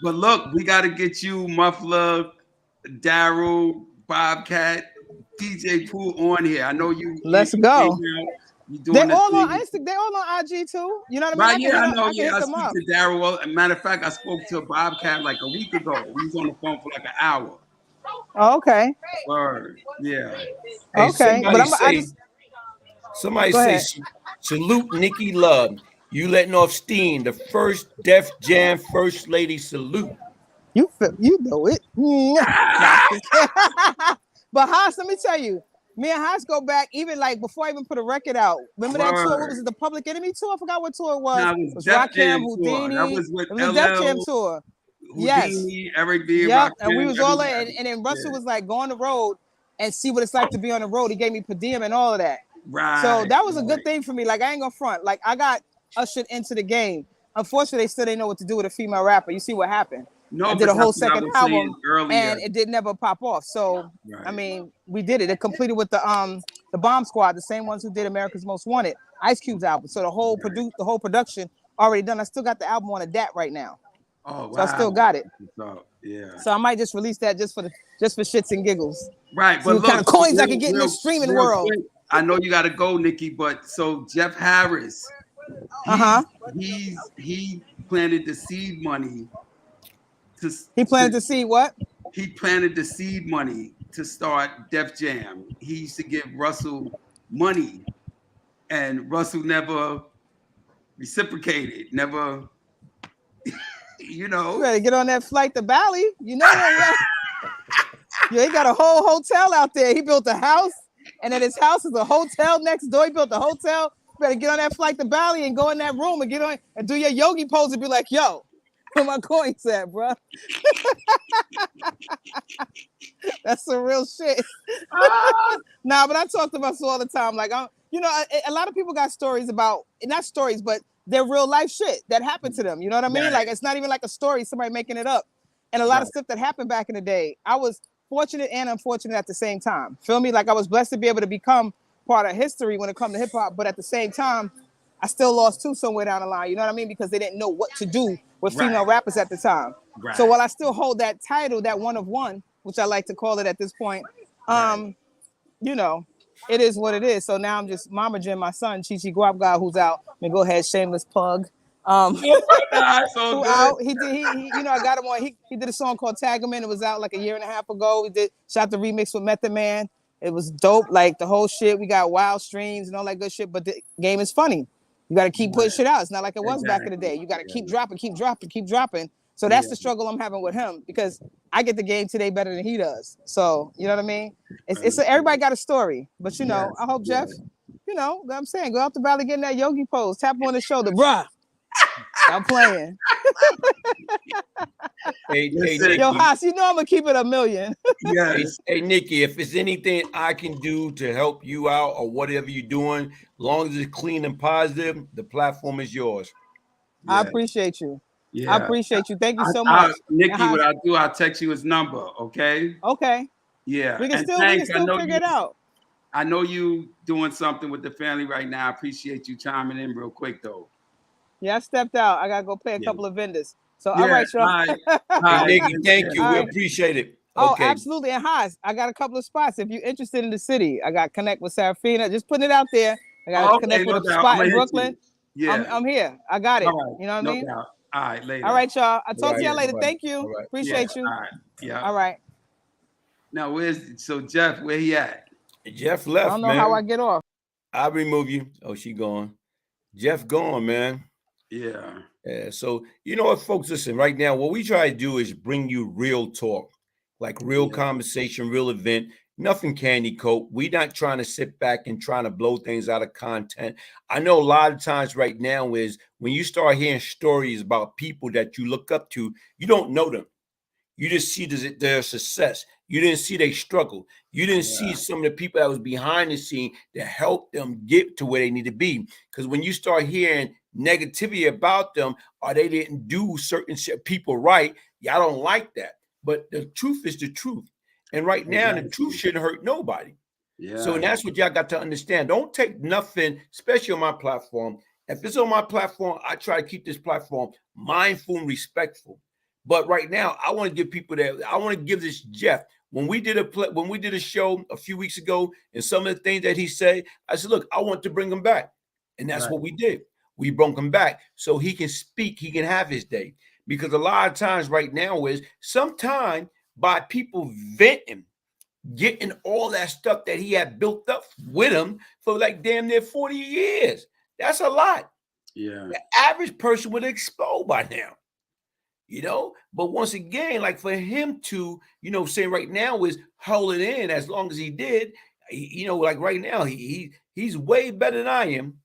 But look, we got to get you, Muffler, Daryl, Bobcat, DJ Pooh on here. I know you. Let's go. They're all on Instagram. They're all on IG too. You know what I mean? Right? I know. I speak to Daryl. Matter of fact, I spoke to Bobcat like a week ago. We was on the phone for like an hour. Oh, okay. Word. Yeah. Hey, okay. But somebody say salute Nikki Love. You letting off steam. The first Def Jam First Lady salute. You know it. But Haas, let me tell you, me and Haas go back even like before I even put a record out. Remember that tour? What was it? The Public Enemy tour? I forgot what tour it was. Nah, it was Rakim, Houdini. That was with it was a Def Jam tour. Houdini, Eric B. Yep. And we was all in, and then Russell was like, go on the road and see what it's like to be on the road. He gave me per diem and all of that. Right. So that was a good thing for me. Like, I ain't gonna front. Like, I got ushered into the game. Unfortunately, they still didn't know what to do with a female rapper. You see what happened? No, I did a whole second album and it did never pop off. So I mean, we did it. It completed with the Bomb Squad, the same ones who did America's Most Wanted, Ice Cube's album. So the whole production already done. I still got the album on a DAT right now. Oh wow! So I still got it. Yeah. So I might just release that just for shits and giggles. Right, but what kind of coins I can get in the streaming world. Quick, I know you got to go, Nikki. But so Jeff Harris, he planted the seed money. He planted to see what? He planted the seed money to start Def Jam. He used to give Russell money, and Russell never reciprocated. Never, you know. You better get on that flight to Bali. You know that. Yeah, he got a whole hotel out there. He built a house, and at his house is a hotel next door. He built a hotel. You better get on that flight to Bali and go in that room and get on and do your yogi pose and be like, yo. Where my coins at, bro? That's some real shit. Nah, but I talk to Russell all the time. Like, a lot of people got stories about, not stories, but their real life shit that happened to them. You know what I mean? Right. Like, it's not even like a story, somebody making it up. And a lot of stuff that happened back in the day. I was fortunate and unfortunate at the same time. Feel me? Like, I was blessed to be able to become part of history when it comes to hip hop, but at the same time, I still lost too somewhere down the line. You know what I mean? Because they didn't know what to do with female rappers at the time. Right. So while I still hold that title, that one of one, which I like to call it at this point. You know, it is what it is. So now I'm just Mama Jim, my son, Chi Guap guy, who's out. I mean, go ahead, shameless plug. That's all Who good. out? He did. He you know, I got him on. He did a song called Tag 'Em In. It was out like a year and a half ago. We did shot the remix with Method Man. It was dope. Like the whole shit. We got wild streams and all that good shit. But the game is funny. You got to keep putting shit out. It's not like it was back in the day. You got to keep dropping, keep dropping, keep dropping. So that's the struggle I'm having with him because I get the game today better than he does. So you know what I mean? It's everybody got a story. But you know, I hope Jeff. You know what I'm saying? Go out the valley, get in that yogi pose, tap him on the shoulder, bruh. Stop playing. Hey, Nikki. Yo, Haas, you know I'm gonna keep it a million. Yes. Hey, Nikki, if there's anything I can do to help you out or whatever you're doing, as long as it's clean and positive, the platform is yours. I appreciate you. Yeah. I appreciate you. Thank you so much. Nikki, what I'll do, I'll text you his number, okay? Okay. Yeah. We can And still thanks, figure it out. I know you doing something with the family right now. I appreciate you chiming in real quick, though. Yeah, I stepped out. I gotta go pay a couple of vendors. So all right, y'all. Hi, Nikki, thank you. All We right. appreciate it. Oh, Okay. absolutely. And Haas, I got a couple of spots. If you're interested in the city, I got connect with Serafina. Just putting it out there. I got to connect with a spot in Brooklyn. Yeah. I'm here. I got it. Right. You know what I mean? Doubt. All right, later. All right, y'all. I'll talk to y'all later. Right. Thank you. Right. Appreciate you. All right. Yeah. All right. Now, so Jeff, where he at? Jeff left, I don't know man. how I get off. I'll remove you. Oh, she gone. Jeff gone, man. Yeah. Yeah. So you know what, folks? Listen, right now, what we try to do is bring you real talk, like real conversation, real event. Nothing candy coat. We're not trying to sit back and trying to blow things out of content. I know a lot of times right now is when you start hearing stories about people that you look up to, you don't know them. You just see their success. You didn't see their struggle. You didn't see some of the people that was behind the scene that helped them get to where they need to be. Because when you start hearing negativity about them or they didn't do certain people right, y'all don't like that. But the truth is the truth. And right now, the truth shouldn't hurt nobody. Yeah. So that's what y'all got to understand. Don't take nothing, especially on my platform. If it's on my platform, I try to keep this platform mindful and respectful. But right now, I want to give people that. I want to give this Jeff. When we did a show a few weeks ago, and some of the things that he said, I said, look, I want to bring him back, and that's what we did. We brought him back so he can speak. He can have his day. Because a lot of times right now is sometimes by people venting, getting all that stuff that he had built up with him for like damn near 40 years. That's a lot. Yeah. The average person would explode by now. You know, but once again, like for him to, you know, say right now is hold it in as long as he did, you know, like right now, he's way better than I am.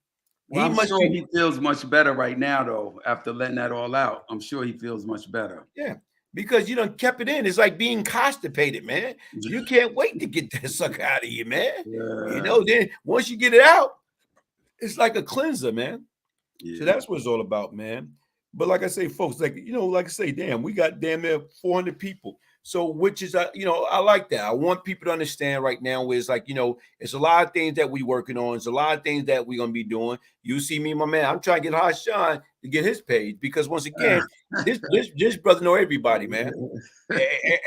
Well, I'm sure he feels much better right now, though, after letting that all out. I'm sure he feels much better. Yeah, because you done kept it in. It's like being constipated, man. You can't wait to get that sucker out of you, man. Yeah. You know, then once you get it out, it's like a cleanser, man. Yeah. So that's what it's all about, man. But like I say, folks, like, you know, like I say, damn, we got damn near 400 people. So, which is, you know, I like that. I want people to understand right now is like, you know, it's a lot of things that we're working on. It's a lot of things that we're going to be doing. You see me, my man, I'm trying to get Hot Sean to get his page because once again, this brother know everybody, man.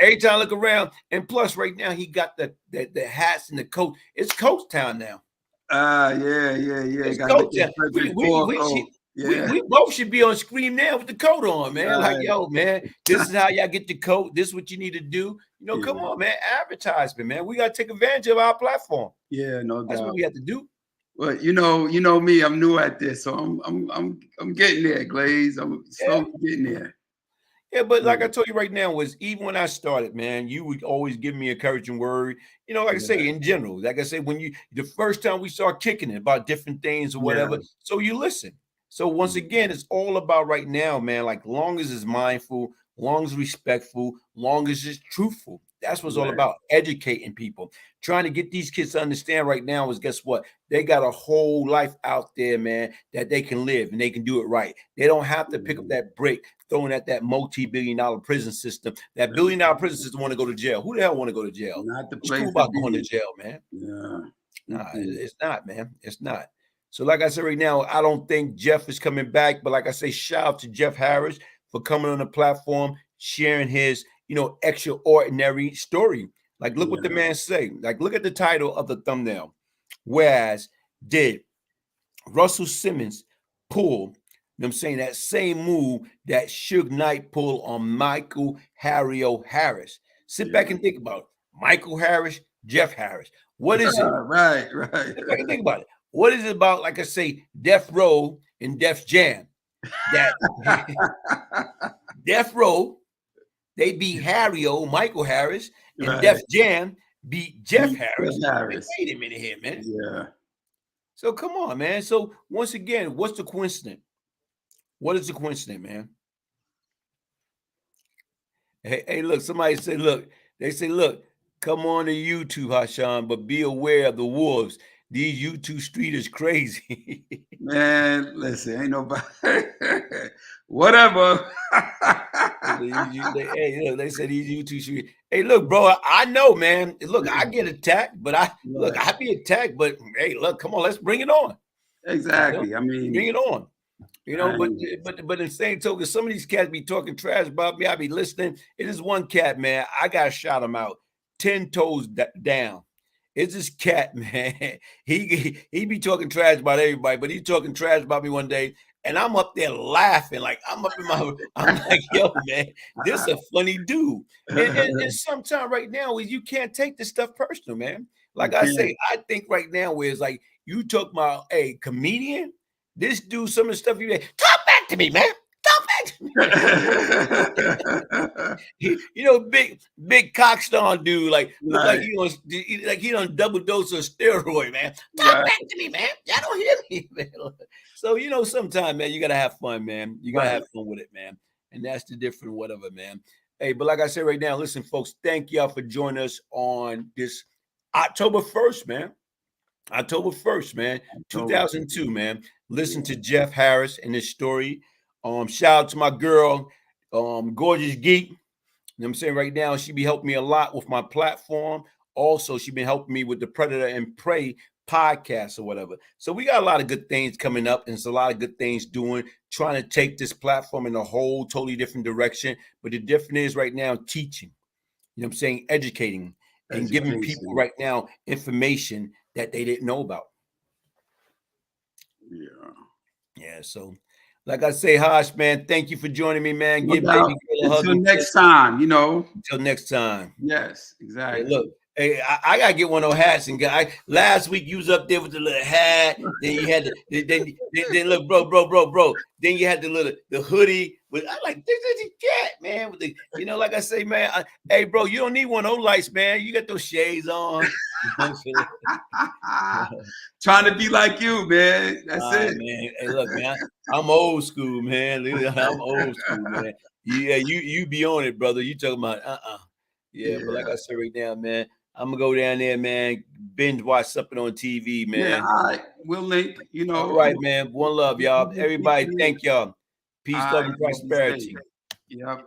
Every time I look around, and plus right now he got the hats and the coat. It's Coach Town now. Yeah. It's Coach Town. We both should be on screen now with the coat on, man. Like, yo, man, this is how y'all get the coat. This is what you need to do. You know, come on, man. Advertisement, man. We got to take advantage of our platform. Yeah, no doubt. That's what we have to do. Well, you know me. I'm new at this, so I'm getting there, Glaze. I'm slowly getting there. Yeah, but like I told you right now, was even when I started, man, you would always give me an encouraging word. You know, like I say, in general, like I say, when the first time we start kicking it about different things or whatever, so you listen. So once again, it's all about right now, man, like long as it's mindful, long as it's respectful, long as it's truthful. That's what it's all about, educating people. Trying to get these kids to understand right now is, guess what? They got a whole life out there, man, that they can live and they can do it right. They don't have to pick up that brick, throwing at that multi-billion-dollar prison system. That billion-dollar prison system want to go to jail. Who the hell want to go to jail? Not the What's place cool about going to jail, man? Yeah. Nah, it's not, man. It's not. So like I said right now, I don't think Jeff is coming back. But like I say, shout out to Jeff Harris for coming on the platform, sharing his, extraordinary story. Like, look what the man say. Like, look at the title of the thumbnail. Whereas did Russell Simmons pull, that same move that Suge Knight pulled on Michael Harrio Harris. Sit back and think about it. Michael Harris, Jeff Harris. What is it? Right. Sit back and think about it. What is it about, like I say, Death Row and Def Jam? That Death Row, they beat Harrio, Michael Harris, and Def Jam beat Jeff Harris. Wait a minute here, man. Yeah. So come on, man. So once again, what's the coincidence? What is the coincidence, man? Hey, look, somebody say, look, they say, look, come on to YouTube, Hashan, but be aware of the wolves. These YouTube street is crazy. Man, listen, ain't nobody. Whatever. Hey, look, they said these YouTube street. Hey, look, bro, I know, man. Look, I get attacked, but I be attacked, but hey, look, come on, let's bring it on. Exactly. I mean, bring it on. But in the same token, some of these cats be talking trash about me. I be listening. It is one cat, man. I gotta shout him out. 10 toes down. It's this cat, man. He be talking trash about everybody, but he talking trash about me one day, and I'm up there laughing. Like, I'm like, yo, man, this a funny dude. And sometimes right now is you can't take this stuff personal, man. Like I say, I think right now where it's like you talk about a comedian, this dude, some of the stuff you talk back to me, man. Talk back to me. Big cockstone dude, like look like he done double dose of steroid, man. Talk back to me, man. Y'all don't hear me, man. So sometimes, man, you gotta have fun, man. You gotta have fun with it, man. And that's the different whatever, man. Hey, but like I said right now, listen, folks, thank y'all for joining us on this October 1st, man. October 1st, man, 2002, man. Listen to Jeff Harris and his story. Shout out to my girl, Gorgeous Geek. You know what I'm saying? Right now, she be helping me a lot with my platform. Also, she been helping me with the Predator and Prey podcast or whatever. So we got a lot of good things coming up, and it's a lot of good things trying to take this platform in a whole totally different direction. But the difference is right now teaching, you know what I'm saying? Educating and giving people right now information that they didn't know about. Yeah. So, like I say, Hosh, man, thank you for joining me, man. Give baby girl a hug. Until next time, Until next time. Yes, exactly. Hey, look, hey, I gotta get one of those hats. And last week you was up there with the little hat. Then you had then look, bro. Then you had the hoodie. With I like this is a cat, man. With the like I say, man. Hey, bro, you don't need one of those lights, man. You got those shades on. Trying to be like you, man. That's it, man. Hey, look, man. I'm old school, man. I'm old school, man. Yeah, you be on it, brother. You talking about Yeah, but like I said right now, man, I'm gonna go down there, man. Binge watch something on TV, man. Yeah, all right. We'll link. All right, man. One love, y'all. Everybody, thank y'all. Peace, love, and prosperity. Yep.